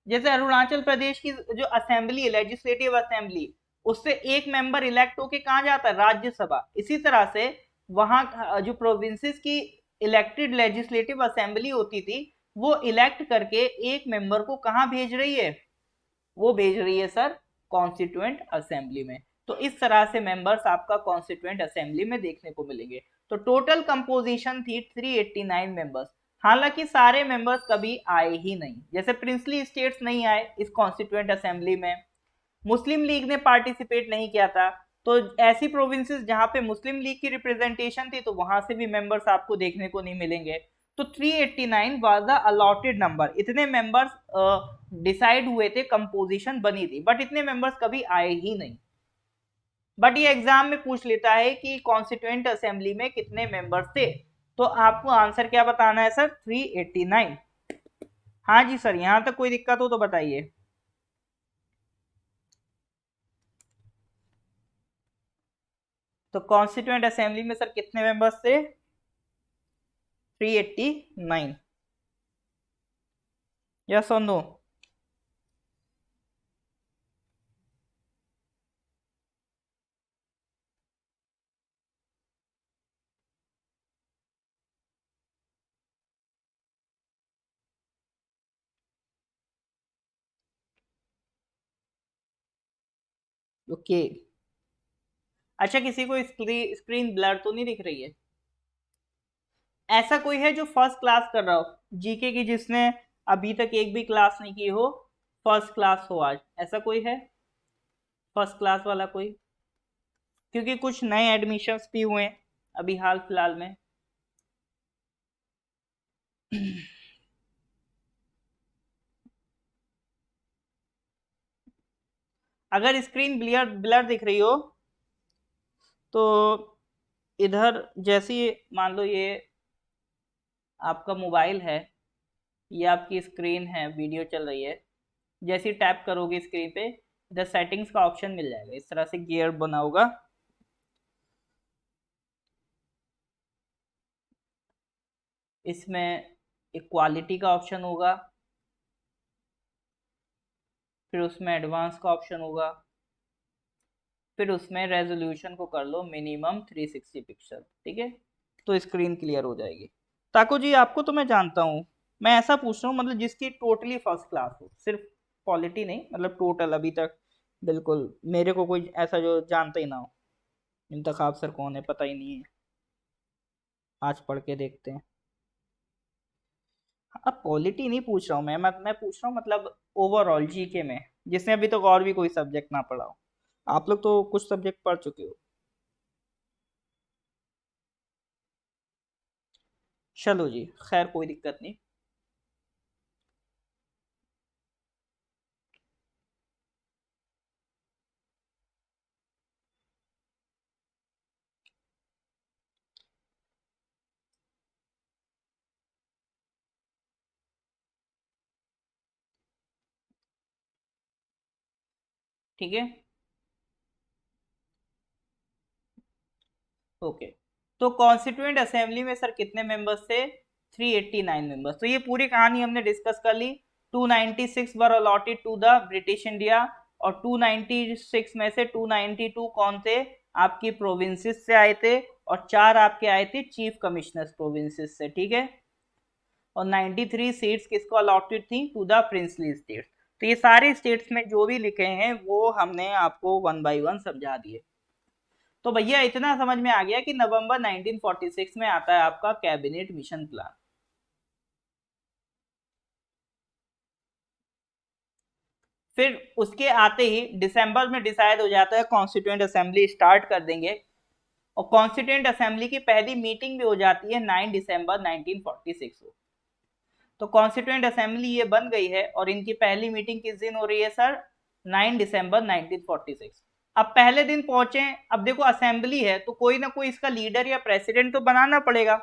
जैसे अरुणाचल प्रदेश की जो असेंबली है, लेजिस्लेटिव असेंबली, उससे एक मेंबर इलेक्ट होके कहां जाता है, राज्यसभा। इसी तरह से वहां जो प्रोविंसेस की इलेक्टेड लेजिस्लेटिव असेंबली होती थी, वो इलेक्ट करके एक मेंबर को कहां भेज रही है, वो भेज रही है सर कॉन्स्टिट्यूएंट असेंबली में। तो इस तरह से मेंबर्स आपका कॉन्स्टिट्यूएंट असेंबली में देखने को मिलेंगे। तो टोटल कंपोजिशन थी 389 मेंबर्स। हालांकि सारे मेंबर्स कभी आए ही नहीं, जैसे प्रिंसली स्टेट्स नहीं आए इस कॉन्स्टिट्यूएंट असेंबली में, मुस्लिम लीग ने पार्टिसिपेट नहीं किया था। तो ऐसी प्रोविंसेस जहां पे मुस्लिम लीग की रिप्रेजेंटेशन थी तो वहां से भी मेंबर्स आपको देखने को नहीं मिलेंगे। तो 389 वाज द अलॉटेड नंबर, इतने मेंबर्स डिसाइड हुए थे, कंपोजिशन बनी थी, बट इतने मेंबर्स कभी आए ही नहीं। बट ये एग्जाम में पूछ लेता है कि कॉन्स्टिट्यूएंट असेंबली में कितने मेंबर्स थे, तो आपको आंसर क्या बताना है सर? 389। हाँ जी सर, यहां तक कोई दिक्कत हो तो बताइए। तो कॉन्स्टिट्यूएंट असेंबली में सर कितने मेंबर्स थे? 389। यस और नो? ओके। अच्छा, किसी को स्क्रीन ब्लर तो नहीं दिख रही है? ऐसा कोई है जो फर्स्ट क्लास कर रहा हो जीके की, जिसने अभी तक एक भी क्लास नहीं की हो, फर्स्ट क्लास हो आज, ऐसा कोई है फर्स्ट क्लास वाला कोई? क्योंकि कुछ नए एडमिशन्स भी हुए हैं अभी हाल फिलहाल में। अगर स्क्रीन ब्लर ब्लर दिख रही हो तो इधर, जैसे मान लो ये आपका मोबाइल है, ये आपकी स्क्रीन है, वीडियो चल रही है, जैसे टैप करोगे स्क्रीन पे इधर सेटिंग्स का ऑप्शन मिल जाएगा, इस तरह से गियर बना होगा। इसमें इक्वालिटी का ऑप्शन होगा, फिर उसमें एडवांस का ऑप्शन होगा, फिर उसमें रेजोल्यूशन को कर लो मिनिमम 360 पिक्सल, ठीक है, तो स्क्रीन क्लियर हो जाएगी। ताको जी, आपको तो मैं जानता हूँ, मैं ऐसा पूछ रहा हूँ मतलब जिसकी टोटली फर्स्ट क्लास हो, सिर्फ क्वालिटी नहीं, मतलब टोटल अभी तक बिल्कुल मेरे को कोई ऐसा जो जानता ही ना हो। इंतखाब सर कौन है पता ही नहीं है, आज पढ़ के देखते हैं। अब क्वालिटी नहीं पूछ रहा हूँ मैं पूछ रहा हूँ मतलब ओवरऑल जीके में, जिसने अभी तक और भी कोई सब्जेक्ट ना पढ़ा हो। आप लोग तो कुछ सब्जेक्ट पढ़ चुके हो। चलो जी, खैर कोई दिक्कत नहीं। ठीक है, ओके। तो कॉन्स्टिट्यूएंट असेंबली में सर कितने मेंबर्स थे? 389 मेंबर्स। तो ये पूरी कहानी हमने डिस्कस कर ली। 296 were allotted to the British India, और 296 में से 292 कौन थे? आपकी प्रोविंसेस से आए थे, और 4 आपके आए थे चीफ कमिश्नर्स प्रोविंसेस से, ठीक है। और 93 सीट्स किसको अलॉटेड थी? To the princely states. तो ये सारे स्टेट्स में जो भी लिखे हैं वो हमने आपको वन बाय वन समझा दिए। तो भैया इतना समझ में आ गया कि नवंबर 1946 में आता है आपका कैबिनेट मिशन प्लान। फिर उसके आते ही दिसंबर में डिसाइड हो जाता है कॉन्स्टिट्यूएंट असेंबली स्टार्ट कर देंगे, और कॉन्स्टिट्यूएंट असेंबली की पहली मीटिंग भी हो जाती है 9 दिसंबर 1946 को। तो कॉन्स्टिट्यूएंट असेंबली ये बन गई है, और इनकी पहली मीटिंग किस दिन हो रही है सर? 9 दिसंबर 1946। अब पहले दिन पहुंचे, अब देखो असेंबली है तो कोई ना कोई इसका लीडर या प्रेसिडेंट तो बनाना पड़ेगा,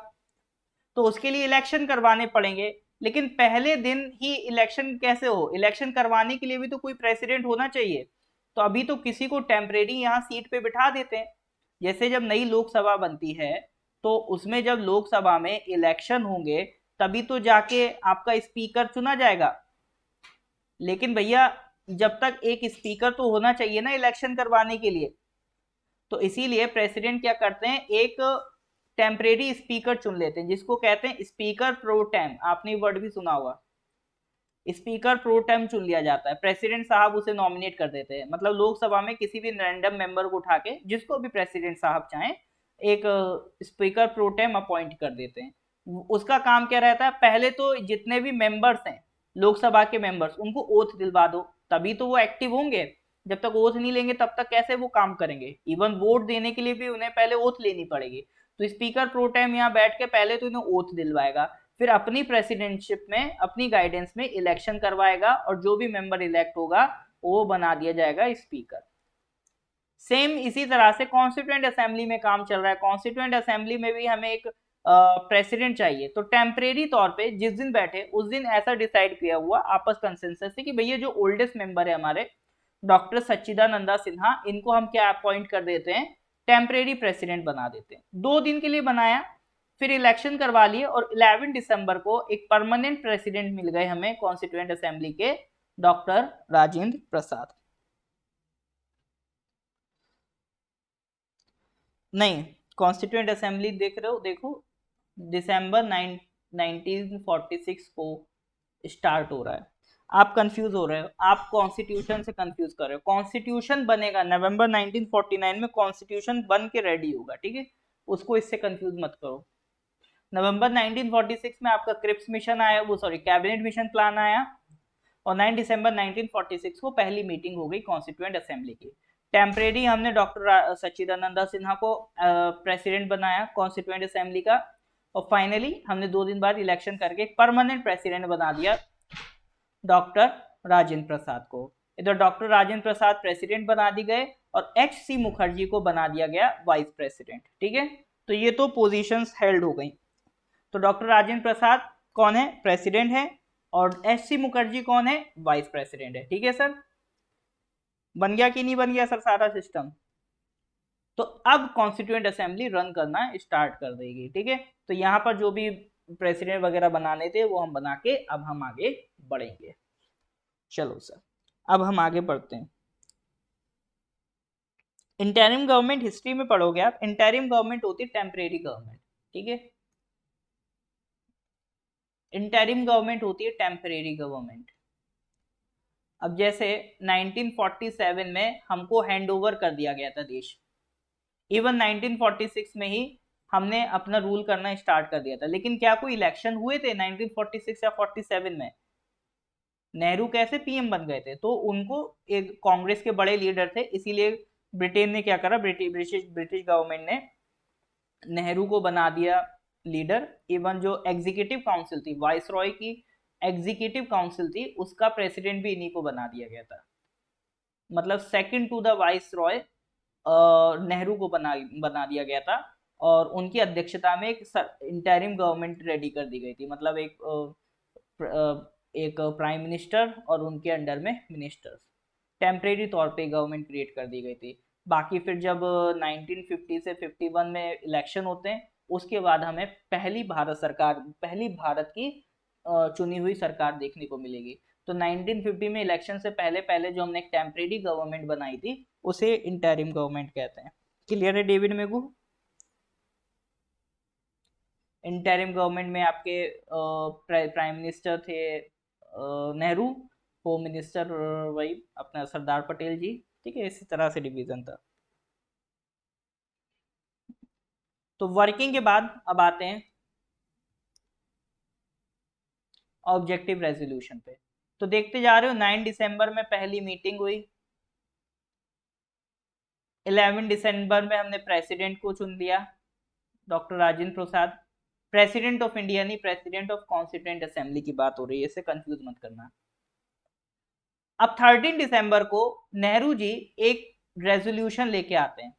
तो उसके लिए इलेक्शन करवाने पड़ेंगे। लेकिन पहले दिन ही इलेक्शन कैसे हो? इलेक्शन करवाने के लिए भी तो कोई प्रेसिडेंट होना चाहिए। तो अभी तो किसी को टेम्परेरी यहाँ सीट पे बिठा देते हैं। जैसे जब नई लोकसभा बनती है तो उसमें जब लोकसभा में इलेक्शन होंगे तभी तो जाके आपका स्पीकर चुना जाएगा। लेकिन भैया जब तक एक स्पीकर तो होना चाहिए ना इलेक्शन करवाने के लिए, तो इसीलिए प्रेसिडेंट क्या करते हैं, एक टेम्परेरी स्पीकर चुन लेते हैं, जिसको कहते हैं स्पीकर प्रो टेम। आपने वर्ड भी सुना होगा, स्पीकर प्रो टेम चुन लिया जाता है, प्रेसिडेंट साहब उसे नॉमिनेट कर देते हैं। मतलब लोकसभा में किसी भी रैंडम मेंबर को उठा के जिसको भी प्रेसिडेंट साहब चाहें एक स्पीकर प्रो टेम अपॉइंट कर देते हैं। उसका काम क्या रहता है? पहले तो जितने भी मेंबर्स हैं लोकसभा के मेंबर्स, उनको ओथ दिलवा दो, तभी तो वो एक्टिव होंगे। जब तक ओथ नहीं लेंगे तब तक कैसे वो काम करेंगे? इवन वोट देने के लिए भी उन्हें पहले ओथ लेनी पड़ेगी। तो स्पीकर प्रो टाइम यहाँ बैठ के पहले तो इन्हें ओथ दिलवाएगा, फिर अपनी प्रेसिडेंटशिप में, अपनी गाइडेंस में इलेक्शन करवाएगा और जो भी मेंबर इलेक्ट होगा वो बना दिया जाएगा स्पीकर। सेम इसी तरह से कॉन्स्टिट्यूएंट असेंबली में काम चल रहा है। कॉन्स्टिट्यूएंट असेंबली में भी हमें एक प्रेसिडेंट चाहिए, तो टेम्परेरी तौर पे जिस दिन बैठे उस दिन ऐसा डिसाइड किया हुआ आपस कंसेंसस से कि भैया जो ओल्डेस्ट मेंबर है हमारे डॉक्टर सच्चिदानंदा सिन्हा, इनको हम क्या अपॉइंट कर देते हैं, टेम्परेरी प्रेसिडेंट बना देते हैं। 2 दिन के लिए बनाया, फिर इलेक्शन करवा लिए और 11 दिसंबर को एक परमानेंट प्रेसिडेंट मिल गए हमें कॉन्स्टिट्यूएंट असेंबली के, डॉक्टर राजेंद्र प्रसाद। नहीं, कॉन्स्टिट्यूएंट असेंबली देख रहे हो, देखो दिसंबर 1946 को स्टार्ट हो रहा है। आप कंफ्यूज हो रहे हो, आप कॉन्स्टिट्यूशन से कंफ्यूज कर रहे हो। कॉन्स्टिट्यूशन बनेगा नवंबर 1949 में, कॉन्स्टिट्यूशन बन के रेडी होगा, ठीक है, उसको इससे कंफ्यूज मत करो। नवंबर 1946 में आपका क्रिप्स मिशन आया, वो सॉरी कैबिनेट मिशन प्लान आया, और 9 दिसंबर 1946 को पहली मीटिंग हो गई कॉन्स्टिट्यूएंट असेंबली की। टेम्परेरी हमने डॉक्टर सच्चिदानंदा सिन्हा को प्रेसिडेंट बनाया कॉन्स्टिट्यूएंट असेंबली का, और फाइनली हमने 2 दिन बाद इलेक्शन करके एक परमानेंट प्रेसिडेंट बना दिया डॉक्टर राजेंद्र प्रसाद को। इधर डॉक्टर राजेंद्र प्रसाद प्रेसिडेंट बना दिए गए और एच.सी. मुखर्जी को बना दिया गया वाइस प्रेसिडेंट, ठीक है। तो ये तो पोजीशंस हेल्ड हो गई। तो डॉक्टर राजेंद्र प्रसाद कौन है, प्रेसिडेंट है, और एच.सी. मुखर्जी कौन है, वाइस प्रेसिडेंट है, ठीक है सर। बन गया कि नहीं बन गया सर सारा सिस्टम। तो अब कॉन्स्टिट्यूएंट असेंबली रन करना स्टार्ट कर देगी, ठीक है। तो यहाँ पर जो भी प्रेसिडेंट वगैरह बनाने थे वो हम बना के अब हम आगे बढ़ेंगे। चलो सर, अब हम आगे बढ़ते हैं। इंटरिम गवर्नमेंट हिस्ट्री में पढ़ोगे आप, इंटरिम गवर्नमेंट होती है टेम्परेरी गवर्नमेंट, ठीक है। इंटरिम गवर्नमेंट होती है टेम्परेरी गवर्नमेंट। अब जैसे 1947 में हमको हैंड ओवर कर दिया गया था देश, इवन 1946 में ही हमने अपना रूल करना स्टार्ट कर दिया था, लेकिन क्या कोई इलेक्शन हुए थे 1946 या 47 में? नेहरू कैसे पीएम बन गए थे? तो उनको एक कांग्रेस के बड़े लीडर थे, इसीलिए ब्रिटेन ने क्या करा, ब्रिटिश गवर्नमेंट ने नेहरू को बना दिया लीडर। इवन जो एग्जीक्यूटिव काउंसिल थी, वाइस रॉय की एग्जीक्यूटिव काउंसिल थी, उसका प्रेसिडेंट भी इन्हीं को बना दिया गया था। मतलब second to the viceroy Nehru को बना दिया गया था, और उनकी अध्यक्षता में एक इंटरिम गवर्नमेंट रेडी कर दी गई थी। मतलब एक प्राइम मिनिस्टर और उनके अंडर में मिनिस्टर्स, टेम्परेरी तौर पे गवर्नमेंट क्रिएट कर दी गई थी। बाकी फिर जब 1950 से 51 में इलेक्शन होते हैं, उसके बाद हमें पहली भारत की चुनी हुई सरकार देखने को मिलेगी। तो 1950 में इलेक्शन से पहले पहले जो हमने एक टेम्परेरी गवर्नमेंट बनाई थी उसे इंटरिम गवर्नमेंट कहते हैं। क्लियर है डेविड मेगू? इंटरिम गवर्नमेंट में आपके प्राइम मिनिस्टर थे नेहरू, होम मिनिस्टर वही अपना सरदार पटेल जी, ठीक है, इसी तरह से डिवीजन था। तो वर्किंग के बाद अब आते हैं ऑब्जेक्टिव रेजोल्यूशन पे। तो देखते जा रहे हो 9 दिसंबर में पहली मीटिंग हुई, 11 दिसंबर में हमने प्रेसिडेंट को चुन लिया doctor Rajendra Prasad. President of India नहीं, प्रेसिडेंट ऑफ कॉन्स्टिट्यूएंट असेंबली की बात हो रही है, इसे कंफ्यूज मत करना। अब 13 दिसंबर को नेहरू जी एक रेजोल्यूशन लेके आते हैं।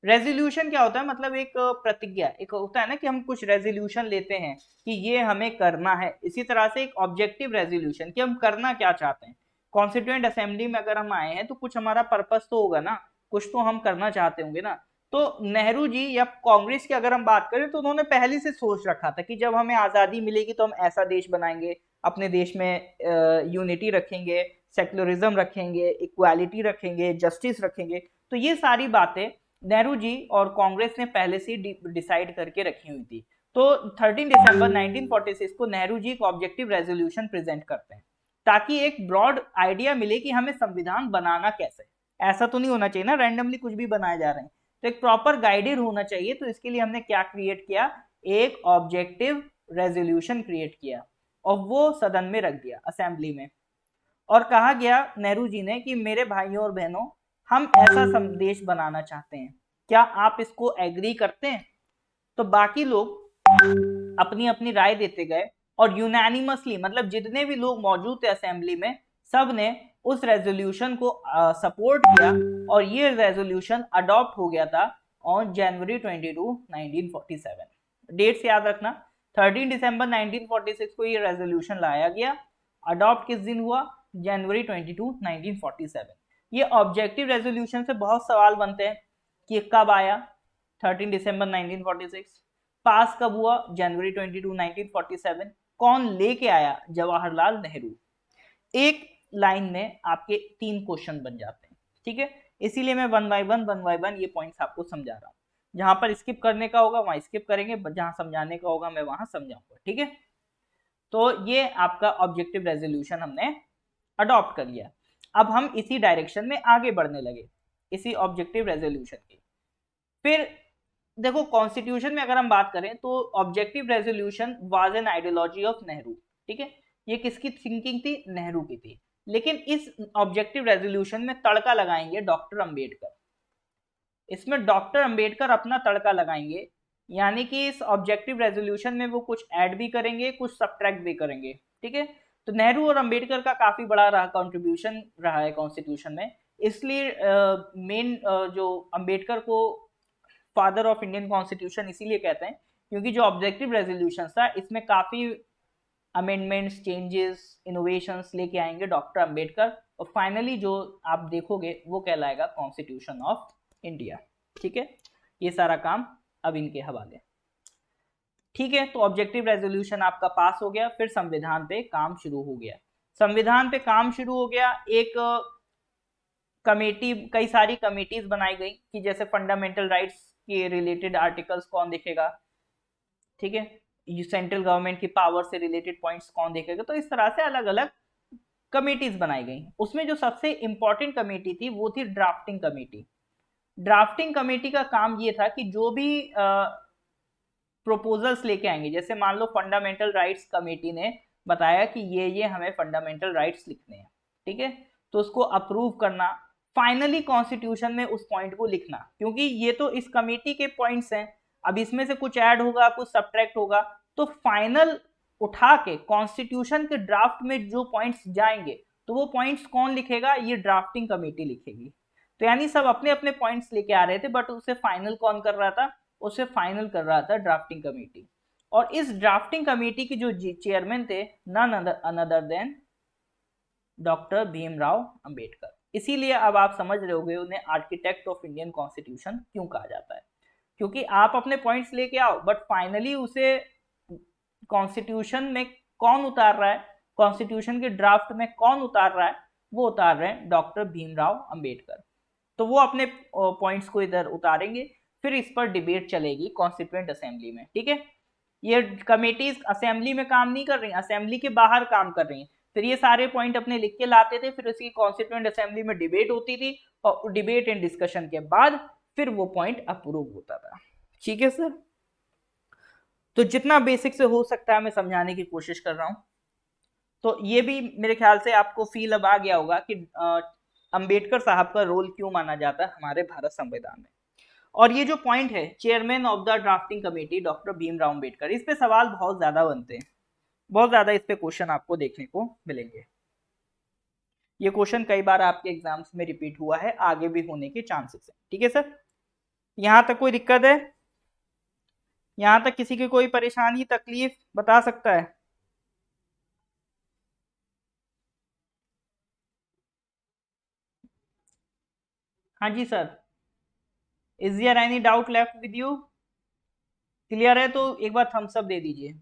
रेजोल्यूशन क्या होता है, मतलब एक प्रतिज्ञा, एक होता है ना कि हम कुछ रेजोल्यूशन लेते हैं कि ये हमें करना है, इसी तरह से एक ऑब्जेक्टिव रेजोल्यूशन कि हम करना क्या चाहते हैं। कॉन्स्टिट्यूएंट असेंबली में अगर हम आए हैं तो कुछ हमारा पर्पस तो होगा ना, कुछ तो हम करना चाहते होंगे ना। तो नेहरू जी या कांग्रेस की अगर हम बात करें तो उन्होंने पहले से सोच रखा था कि जब हमें आजादी मिलेगी तो हम ऐसा देश बनाएंगे, अपने देश में यूनिटी रखेंगे, सेक्युलरिज्म रखेंगे, इक्वालिटी रखेंगे, जस्टिस रखेंगे। तो ये सारी बातें नेहरू जी और कांग्रेस ने पहले से डिसाइड करके रखी हुई थी। तो 13 दिसंबर 1946 को नेहरू जी एक ऑब्जेक्टिव रेजोल्यूशन प्रेजेंट करते हैं, ताकि एक ब्रॉड आइडिया मिले कि हमें संविधान बनाना कैसे। ऐसा तो नहीं होना चाहिए ना रैंडमली कुछ भी बनाए जा रहे हैं, तो एक प्रॉपर गाइडेड होना चाहिए। तो इसके लिए हमने क्या क्रिएट किया, एक ऑब्जेक्टिव रेजोल्यूशन क्रिएट किया और वो सदन में रख दिया, असेंबली में। और कहा गया नेहरू जी ने कि मेरे भाइयों और बहनों, हम ऐसा संदेश बनाना चाहते हैं, क्या आप इसको एग्री करते हैं? तो बाकी लोग अपनी अपनी राय देते गए और यूनानिमसली मतलब जितने भी लोग मौजूद थे असेंबली में सब ने उस रेजोल्यूशन को सपोर्ट किया और ये रेजोल्यूशन अडॉप्ट हो गया था ऑन जनवरी 22, 1947। डेट्स याद रखना, 13 दिसंबर 1946 को ये रेजोल्यूशन लाया गया। अडॉप्ट किस दिन हुआ? जनवरी 22, 1947। ये ऑब्जेक्टिव रेजोल्यूशन से बहुत सवाल बनते हैं कि कब आया, 13 दिसंबर 1946। पास कब हुआ? जनवरी 22, 1947। कौन लेके आया? जवाहरलाल नेहरू। एक लाइन में आपके 3 क्वेश्चन बन जाते हैं, ठीक है। इसीलिए मैं वन बाय वन ये पॉइंट्स आपको समझा रहा हूँ। जहां पर स्किप करने का होगा वहां स्किप करेंगे, जहां समझाने का होगा मैं वहां समझाऊंगा, ठीक है। तो ये आपका ऑब्जेक्टिव रेजोल्यूशन हमने अडॉप्ट कर लिया। अब हम इसी डायरेक्शन में आगे बढ़ने लगे, इसी ऑब्जेक्टिव रेजोल्यूशन की। फिर देखो कॉन्स्टिट्यूशन में अगर हम बात करें तो objective resolution was an ideology of Nehru, ठीक है। ये किसकी थिंकिंग थी? नेहरू की थी। लेकिन इस ऑब्जेक्टिव रेजोल्यूशन में तड़का लगाएंगे डॉक्टर अंबेडकर। इसमें डॉक्टर अंबेडकर अपना तड़का लगाएंगे, यानी कि इस ऑब्जेक्टिव रेजोल्यूशन में वो कुछ ऐड भी करेंगे, कुछ सब्ट्रैक्ट भी करेंगे, ठीक है। तो नेहरू और अंबेडकर का काफी बड़ा रहा कंट्रीब्यूशन रहा है कॉन्स्टिट्यूशन में। इसलिए मेन जो अंबेडकर को फादर ऑफ इंडियन कॉन्स्टिट्यूशन इसीलिए कहते हैं क्योंकि जो ऑब्जेक्टिव रेजोल्यूशन था इसमें काफी अमेंडमेंट्स, चेंजेस, इनोवेशंस लेके आएंगे डॉक्टर अंबेडकर, और फाइनली जो आप देखोगे वो कहलाएगा कॉन्स्टिट्यूशन ऑफ इंडिया, ठीक है। ये सारा काम अब इनके हवाले, ठीक है। तो ऑब्जेक्टिव रेजोल्यूशन आपका पास हो गया, फिर संविधान पे काम शुरू हो गया। संविधान पे काम शुरू हो गया, एक कमेटी, कई सारी कमेटीज बनाई गई कि जैसे फंडामेंटल राइट्स के रिलेटेड आर्टिकल्स कौन देखेगा, ठीक है। सेंट्रल गवर्नमेंट की पावर से रिलेटेड पॉइंट्स कौन देखेगा, तो इस तरह से अलग अलग कमेटीज बनाई गई। उसमें जो सबसे इंपॉर्टेंट कमेटी थी वो थी ड्राफ्टिंग कमेटी। ड्राफ्टिंग कमेटी का काम ये था कि जो भी प्रपोजल्स लेके आएंगे, जैसे मान लो फंडामेंटल राइट्स कमेटी ने बताया कि ये हमें फंडामेंटल राइट्स लिखने हैं, ठीक है, तो उसको अप्रूव करना, फाइनली कॉन्स्टिट्यूशन में उस पॉइंट को लिखना, क्योंकि ये तो इस कमेटी के पॉइंट्स हैं। अब इसमें से कुछ ऐड होगा, कुछ सब्ट्रैक्ट होगा, तो फाइनल उठा के कॉन्स्टिट्यूशन के ड्राफ्ट में जो पॉइंट्स जाएंगे तो वो पॉइंट्स कौन लिखेगा? ये ड्राफ्टिंग कमेटी लिखेगी। तो यानी सब अपने अपने पॉइंट्स लेके आ रहे थे, बट उसे फाइनल कौन कर रहा था? उसे फाइनल कर रहा था ड्राफ्टिंग कमेटी। और इस ड्राफ्टिंग कमेटी के जो चेयरमैन थे, none another than doctor Bhimrao Ambedkar. इसीलिए अब आप समझ रहे होंगे उन्हें आर्किटेक्ट ऑफ इंडियन कॉन्स्टिट्यूशन क्यों कहा जाता है, क्योंकि आप अपने पॉइंट्स लेके आओ बट फाइनली उसे कॉन्स्टिट्यूशन में कौन उतार रहा है, कॉन्स्टिट्यूशन के ड्राफ्ट में कौन उतार रहा है? वो उतार रहे हैं डॉक्टर भीमराव अंबेडकर। तो वो अपने पॉइंट्स को इधर उतारेंगे, फिर इस पर डिबेट चलेगी कॉन्स्टिट्यूएंट असेंबली में, ठीक है। ये कमेटीज असेंबली में काम नहीं कर रही, असेंबली के बाहर काम कर रही हैं। फिर ये सारे पॉइंट अपने लिख के लाते थे, फिर उसकी कॉन्स्टिट्यूएंट असेंबली में डिबेट होती थी, और डिबेट एंड डिस्कशन के बाद फिर वो पॉइंट अप्रूव होता था, ठीक है सर। तो जितना बेसिक से हो सकता है मैं समझाने की कोशिश कर रहा हूं। तो ये भी मेरे ख्याल से आपको फील अब आ गया होगा कि अंबेडकर साहब का रोल क्यों माना जाता है हमारे भारत संविधान में। और ये जो पॉइंट है chairman of the drafting committee doctor Bhimrao Ambedkar, इस पे सवाल बहुत ज्यादा बनते हैं, बहुत ज्यादा इस पे क्वेश्चन आपको देखने को मिलेंगे। ये क्वेश्चन कई बार आपके एग्जाम्स में रिपीट हुआ है, आगे भी होने के चांसेस है, ठीक है सर। यहाँ तक कोई दिक्कत है? यहाँ तक किसी की कोई परेशानी, तकलीफ बता सकता है? हाँ जी sir. Is there any doubt left with you? Clear है तो एक बार थम्स अप दे दीजिए।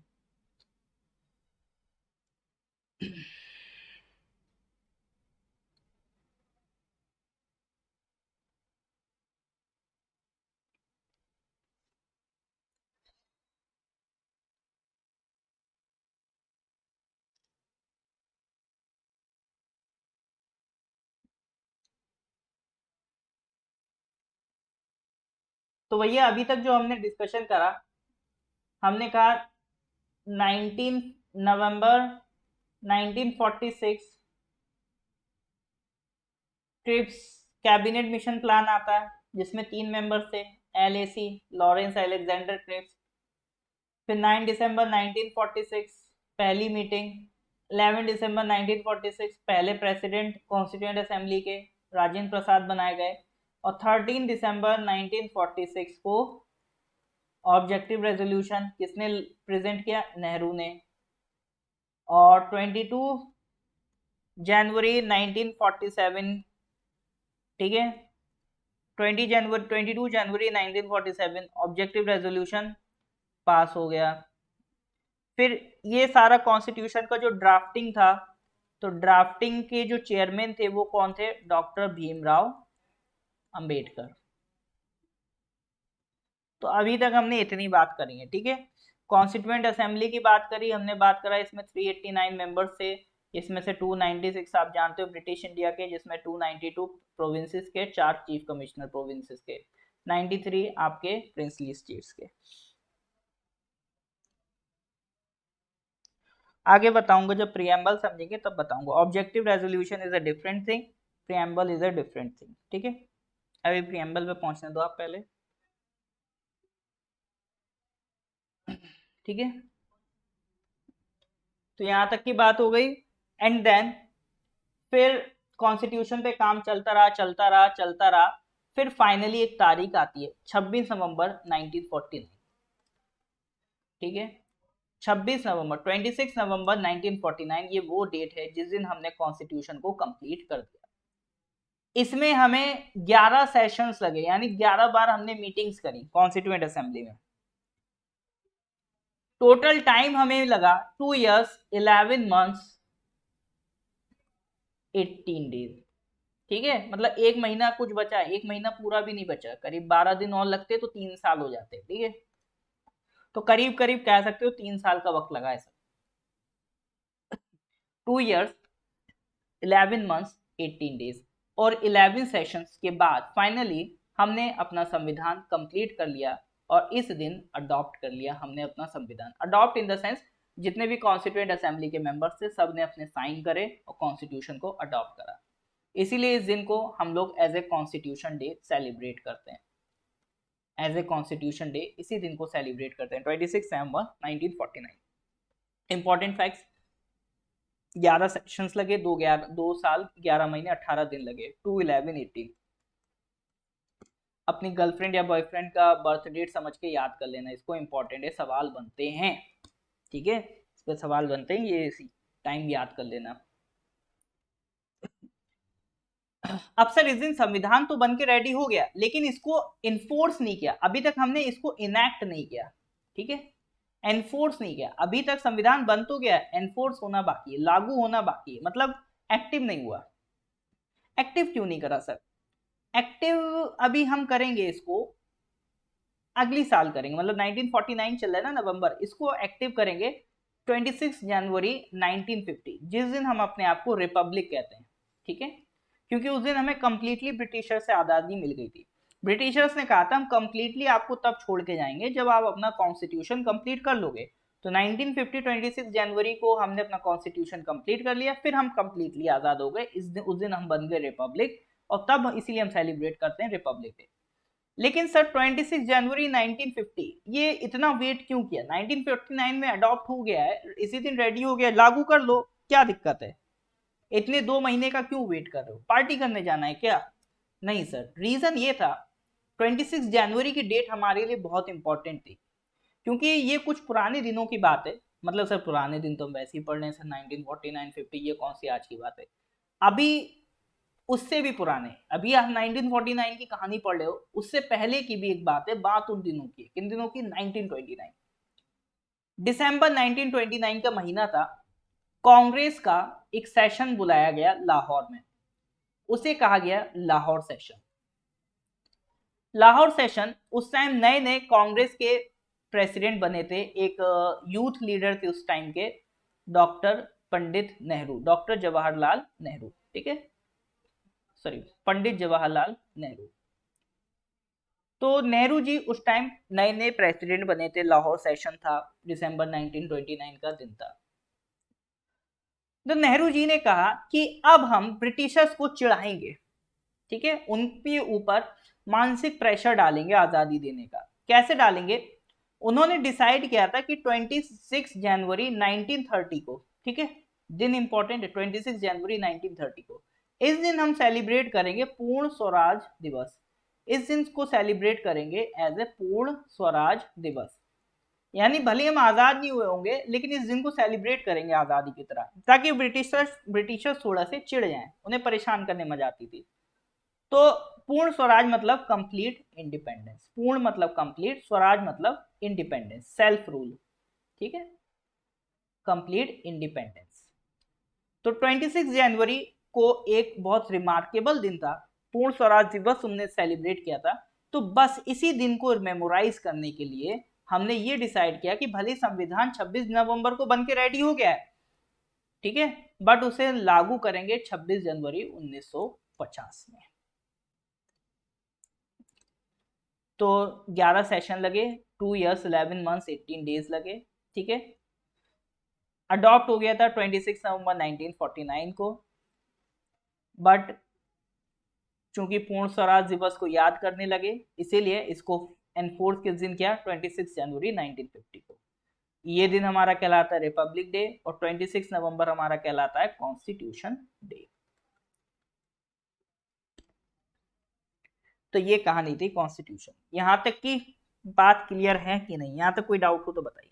तो भैया अभी तक जो हमने डिस्कशन करा, हमने कहा 19 नवंबर 1946 ट्रिप्स कैबिनेट मिशन प्लान आता है जिसमें 3 मेंबर्स थे, LAC लॉरेंस अलेक्जेंडर ट्रिप्स। फिर 9 दिसंबर 1946 पहली मीटिंग 11 दिसंबर 1946, पहले प्रेसिडेंट कॉन्स्टिट्यूएंट असेंबली के राजेंद्र प्रसाद बनाए गए, और 13 दिसंबर 1946 को ऑब्जेक्टिव रेजोल्यूशन किसने प्रेजेंट किया? नेहरू ने। और 22 जनवरी 1947, ठीक है, 22 जनवरी 1947 ऑब्जेक्टिव रेजोल्यूशन पास हो गया। फिर ये सारा कॉन्स्टिट्यूशन का जो ड्राफ्टिंग था, तो ड्राफ्टिंग के जो चेयरमैन थे वो कौन थे? डॉक्टर भीमराव अंबेडकर। तो अभी तक हमने इतनी बात करी है, ठीक है। कॉन्स्टिट्यूएंट असेंबली की बात करी हमने, बात करा इसमें 389 मेंबर्स थे, इसमें से 296 आप जानते हो ब्रिटिश इंडिया के, जिसमें 292 प्रोविंसेस के, 4 चीफ कमिश्नर प्रोविंसेस के, 93 आपके प्रिंसली स्टेट्स के। आगे बताऊंगा, जब प्रियम्बल समझेंगे तब बताऊंगा। Objective resolution is a different thing, preamble is a different thing, ठीक है। अभी प्रियम्बल पे पहुंचने दो आप पहले, ठीक है। तो यहां तक की बात हो गई। एंड देन फिर कॉन्स्टिट्यूशन पे काम चलता रहा चलता रहा चलता रहा। फिर फाइनली एक तारीख आती है 26 नवंबर 1949, ठीक है। 26 नवंबर 26 नवंबर 1949 ये वो डेट है जिस दिन हमने कॉन्स्टिट्यूशन को कंप्लीट कर दिया। इसमें हमें 11 सेशंस लगे, यानी 11 बार हमने मीटिंग्स करी कॉन्स्टिट्यूएंट असेंबली में। टोटल टाइम हमें लगा 2 years 11 months 18 days, ठीक है। मतलब 1 महीना कुछ बचा, 1 महीना पूरा भी नहीं बचा, करीब 12 दिन और लगते तो 3 साल हो जाते, ठीक है। तो करीब करीब कह सकते हो 3 साल का वक्त लगा है सर। 2 years 11 months 18 days और 11 सेशंस के बाद फाइनली हमने अपना संविधान कंप्लीट कर लिया, और इस दिन अडॉप्ट कर लिया हमने अपना संविधान। अडॉप्ट इन द सेंस जितने भी कॉन्स्टिट्यूएंट असेंबली के मेंबर्स थे सब ने अपने साइन करे और कॉन्स्टिट्यूशन को अडॉप्ट करा। इसीलिए इस दिन को हम लोग as a constitution day celebrate करते हैं, एज ए कॉन्स्टिट्यूशन डे इसी दिन को सेलिब्रेट करते हैं 26 नवंबर 1949। इंपॉर्टेंट फैक्ट्स, 11 सेशंस लगे, 2 साल 11 महीने 18 दिन लगे, 2 11 18। अपनी गर्लफ्रेंड या बॉयफ्रेंड का बर्थ डेट समझ के याद कर लेना, इसको इंपॉर्टेंट है, सवाल बनते हैं, ठीक है, इस पर सवाल बनते हैं, ये टाइम याद कर लेना। अब सर इस दिन संविधान तो बन के रेडी हो गया, लेकिन इसको इन्फोर्स नहीं किया, अभी तक हमने इसको इनैक्ट नहीं किया, ठीक है, एनफोर्स नहीं किया। अभी तक संविधान बन तो गया, एनफोर्स होना बाकी है, लागू होना बाकी है, मतलब एक्टिव नहीं हुआ। एक्टिव क्यों नहीं करा सर? एक्टिव अभी हम करेंगे, इसको अगली साल करेंगे, मतलब 1949 चल रहा है ना नवंबर, इसको एक्टिव करेंगे 26 जनवरी 1950, जिस दिन हम अपने आप को रिपब्लिक कहते हैं, ठीक है। क्योंकि उस दिन हमें कंप्लीटली ब्रिटिशर से आज़ादी मिल गई थी। ब्रिटिशर्स ने कहा था हम कंप्लीटली आपको तब छोड़ के जाएंगे जब आप अपना कॉन्स्टिट्यूशन कंप्लीट कर लोगे। तो 1950 26 जनवरी को हमने अपना कॉन्स्टिट्यूशन कंप्लीट कर लिया, फिर हम कंप्लीटली आज़ाद हो गए, उस दिन हम बन गए रिपब्लिक, और तब इसीलिए हम सेलिब्रेट करते हैं रिपब्लिक डे। लेकिन सर 26 जनवरी 1950 ये इतना वेट क्यों किया? 1959 में अडॉप्ट हो गया है, इसी दिन रेडी हो गया, लागू कर लो, क्या दिक्कत है? इतने 2 महीने का क्यों वेट कर रहे हो? पार्टी करने जाना है क्या? नहीं सर, रीजन ये था 26 जनवरी की डेट हमारे लिए बहुत इंपॉर्टेंट थी, क्योंकि ये कुछ पुराने दिनों की बात है। मतलब सर पुराने दिन तो हम वैसे ही पढ़ रहे हैं सर, 1949 50 ये कौन सी आज की बात है? अभी उससे भी पुराने, अभी आप 1949 की कहानी पढ़ रहे हो, उससे पहले की भी एक बात है, बात उन दिनों की, किन दिनों की? 1929, दिसंबर 1929 का महीना था। कांग्रेस का एक सेशन बुलाया गया लाहौर में, उसे कहा गया लाहौर सेशन। लाहौर सेशन, उस टाइम नए नए कांग्रेस के प्रेसिडेंट बने थे, एक यूथ लीडर थे उस टाइम के, डॉक्टर पंडित नेहरू, डॉक्टर जवाहरलाल नेहरू, ठीक है, सॉरी पंडित जवाहरलाल नेहरू। तो नेहरू जी उस टाइम नए नए प्रेसिडेंट बने थे, लाहौर सेशन था, दिसंबर 1929 का दिन था। तो नेहरू जी ने कहा कि अब हम ब्रिटिशर्स को चिढ़ाएंगे, ठीक है, उनके ऊपर मानसिक प्रेशर डालेंगे आजादी देने का। कैसे डालेंगे? उन्होंने डिसाइड किया था कि 26 जनवरी 1930 को, ठीक है, दिन इंपॉर्टेंट है, 26 जनवरी 1930 को, इस दिन हम सेलिब्रेट करेंगे पूर्ण स्वराज दिवस। इस दिन को सेलिब्रेट करेंगे एज ए पूर्ण स्वराज दिवस, यानी भले हम आजाद नहीं हुए होंगे लेकिन इस दिन को सेलिब्रेट करेंगे आजादी की तरह, ताकि ब्रिटिशर्स थोड़ा से चिढ़ जाएं, उन्हें परेशान करने में मजा आती थी। तो पूर्ण स्वराज मतलब कंप्लीट इंडिपेंडेंस, पूर्ण मतलब कंप्लीट, स्वराज मतलब इंडिपेंडेंस, सेल्फ रूल, ठीक है, कंप्लीट इंडिपेंडेंस। तो 26 जनवरी को एक बहुत रिमार्केबल दिन था, पूर्ण स्वराज दिवस हमने सेलिब्रेट किया था। तो बस इसी दिन को मेमोराइज करने के लिए हमने ये डिसाइड किया कि भले संविधान 26 नवंबर को बन के रेडी हो गया है, ठीक है, बट उसे लागू करेंगे 26 जनवरी 1950 में। तो 11 सेशन लगे, 2 years 11 months 18 days लगे, ठीक है। अडॉप्ट हो गया था 26 नवंबर 1949 को, बट चूंकि पूर्ण स्वराज दिवस को याद करने लगे इसीलिए इसको एनफोर्स किस दिन किया, 26 जनवरी 1950 को। ये दिन हमारा कहलाता है रिपब्लिक डे और 26 नवंबर हमारा कहलाता है कॉन्स्टिट्यूशन डे। तो ये कहानी थी कॉन्स्टिट्यूशन। यहां तक की बात क्लियर है कि नहीं, यहां तक कोई डाउट हो तो बताइए।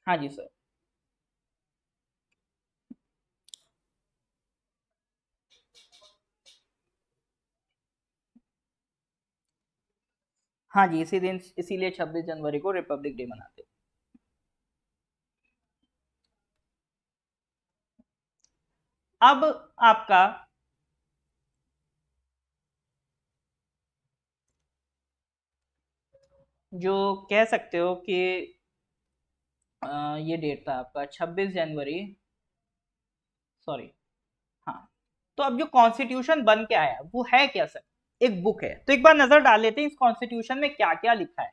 हाँ जी सर। हाँ जी, इसी दिन, इसीलिए 26 जनवरी को रिपब्लिक डे मनाते। अब आपका जो कह सकते हो कि ये डेट था आपका 26 जनवरी, सॉरी, हाँ, तो अब जो कॉन्स्टिट्यूशन बन के आया वो है क्या सर, एक बुक है। तो एक बार नजर डाल लेते हैं इस कॉन्स्टिट्यूशन में क्या क्या लिखा है।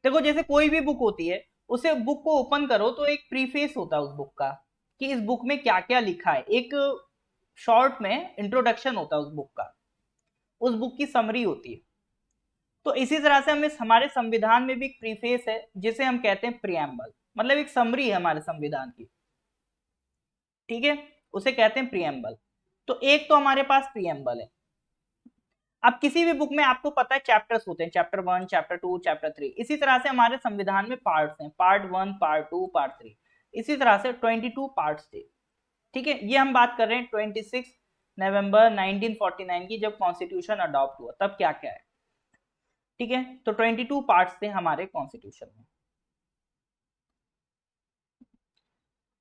देखो जैसे कोई भी बुक होती है, उसे बुक को ओपन करो तो एक प्रीफेस होता है उस बुक का, कि इस बुक में क्या क्या लिखा है, एक शॉर्ट में इंट्रोडक्शन होता है उस बुक का, उस बुक की समरी होती है। तो इसी तरह से हमें हमारे संविधान में भी एक प्रीफेस है जिसे हम कहते हैं प्रियम्बल, मतलब एक समरी है हमारे संविधान की, ठीक है, उसे कहते हैं प्रियम्बल। तो एक तो हमारे पास प्रियम्बल है। अब किसी भी बुक में आपको पता है चैप्टर्स होते हैं, चैप्टर 1, चैप्टर 2, चैप्टर 3, इसी तरह से हमारे संविधान में पार्ट्स हैं, पार्ट 1, पार्ट 2, पार्ट 3, इसी तरह से 22 पार्ट्स थे, ठीक है। ये हम बात कर रहे हैं 26 नवंबर 1949 की, जब कॉन्स्टिट्यूशन अडॉप्ट हुआ तब क्या क्या है, ठीक है। तो 22 पार्ट्स थे हमारे कॉन्स्टिट्यूशन में।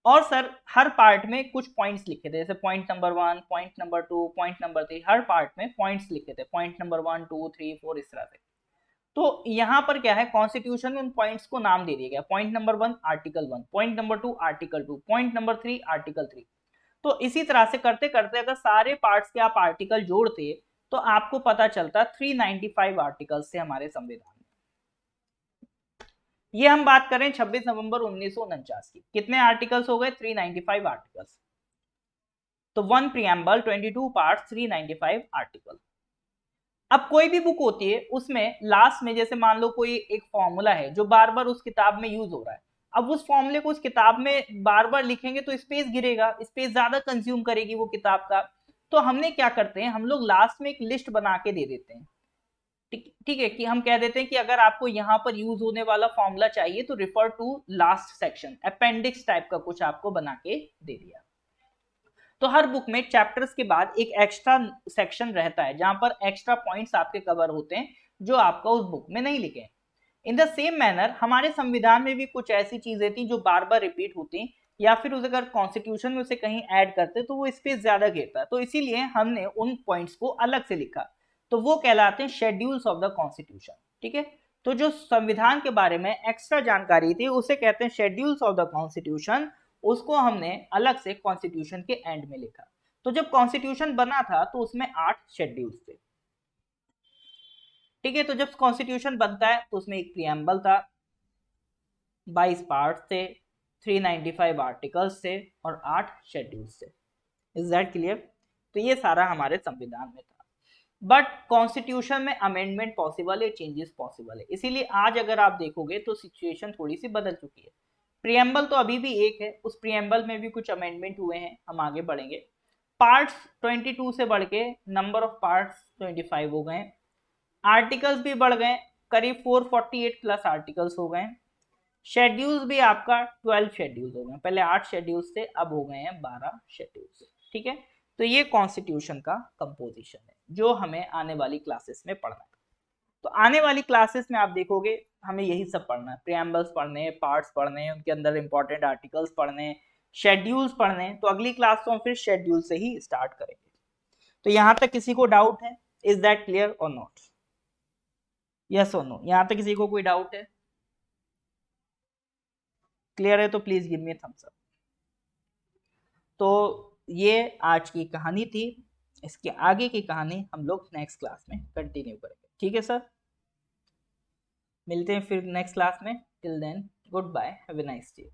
और सर हर पार्ट में कुछ पॉइंट्स लिखे थे, जैसे point number 1, point number 2, point number 3, हर पार्ट में पॉइंट्स लिखे थे, पॉइंट नंबर 1, 2, 3, 4, इस तरह से। तो यहाँ पर क्या है, कॉन्स्टिट्यूशन में उन पॉइंट्स को नाम दे दिया गया, point number 1 article 1, point number 2 article 2, point number 3 article 3। तो इसी तरह से करते करते अगर सारे पार्ट्स के आप आर्टिकल जोड़ते तो आपको पता चलता 395 आर्टिकल्स थे हमारे संविधान में। ये हम बात करें 26 नवंबर 1949 की, कितने आर्टिकल्स हो गए, 395 आर्टिकल्स। तो 1 प्रियम्बल, 22 पार्ट्स, 395 आर्टिकल। अब कोई भी बुक होती है उसमें लास्ट में जैसे मान लो कोई एक फॉर्मूला है जो बार बार उस किताब में यूज हो रहा है, अब उस फॉर्मूले को उस किताब में बार बार लिखेंगे तो स्पेस गिरेगा, स्पेस ज्यादा कंज्यूम करेगी वो किताब का। तो हमने क्या करते हैं, हम लोग लास्ट में एक लिस्ट बना के दे देते हैं, ठीक ठीक है, कि हम कह देते हैं कि अगर आपको यहाँ पर यूज होने वाला फॉर्मूला चाहिए तो refer to last section, appendix type का कुछ आपको बना के दे दिया। तो हर बुक में चैप्टर्स के बाद एक एक्स्ट्रा सेक्शन रहता है जहां पर एक्स्ट्रा पॉइंट्स आपके कवर होते हैं जो आपका उस बुक में नहीं लिखे। इन द सेम मैनर हमारे संविधान में भी कुछ ऐसी चीजें थी जो बार बार रिपीट होती या फिर उसे अगर कॉन्स्टिट्यूशन में उसे कहीं ऐड करते तो वो स्पेस ज्यादा घेरता, तो इसीलिए हमने उन पॉइंट्स को अलग से लिखा। तो वो कहलाते हैं शेड्यूल्स ऑफ द कॉन्स्टिट्यूशन, ठीक है। तो जो संविधान के बारे में एक्स्ट्रा जानकारी थी उसे कहते हैं शेड्यूल्स ऑफ द कॉन्स्टिट्यूशन, उसको हमने अलग से कॉन्स्टिट्यूशन के एंड में लिखा। तो जब कॉन्स्टिट्यूशन बना था तो उसमें 8 शेड्यूल्स थे, ठीक है। तो जब कॉन्स्टिट्यूशन बनता है तो उसमें एक प्रियम्बल था, 22 पार्ट थे, 395 आर्टिकल्स थे और 8 शेड्यूल्स थे। Is that clear? तो ये सारा हमारे संविधान में था। बट कॉन्स्टिट्यूशन में अमेंडमेंट पॉसिबल है, चेंजेस पॉसिबल है। इसीलिए आज अगर आप देखोगे तो सिचुएशन थोड़ी सी बदल चुकी है। प्रियम्बल तो अभी भी एक है, उस प्रियम्बल में भी कुछ अमेंडमेंट हुए हैं, हम आगे बढ़ेंगे। पार्ट्स 22 से बढ़ के नंबर ऑफ पार्ट्स 25 हो गए। आर्टिकल्स भी बढ़ गए, करीब 448 प्लस आर्टिकल्स हो गए। शेड्यूल्स भी आपका 12 शेड्यूल हो गए, पहले 8 शेड्यूल्स थे, अब हो गए हैं 12 शेड्यूल्स। ठीक है, तो ये कॉन्स्टिट्यूशन का कंपोजिशन है जो हमें आने वाली क्लासेस में पढ़ना है। तो आने वाली क्लासेस में आप देखोगे हमें यही सब पढ़ना है, प्रियम्बल्स पढ़ने हैं, पार्ट्स पढ़ने हैं, उनके अंदर इंपॉर्टेंट आर्टिकल्स पढ़ने हैं, शेड्यूल्स पढ़ने हैं। तो अगली क्लास तो हम फिर शेड्यूल से ही स्टार्ट करेंगे। तो यहां तक किसी को डाउट है? इज दैट क्लियर और नॉट? यस और नो? यहां तक किसी को कोई डाउट है? क्लियर है तो please give me thumbs up. तो ये आज की कहानी थी, इसके आगे की कहानी हम लोग नेक्स्ट क्लास में कंटिन्यू करेंगे। ठीक है सर, मिलते हैं फिर नेक्स्ट क्लास में। Till then good bye, have a nice day.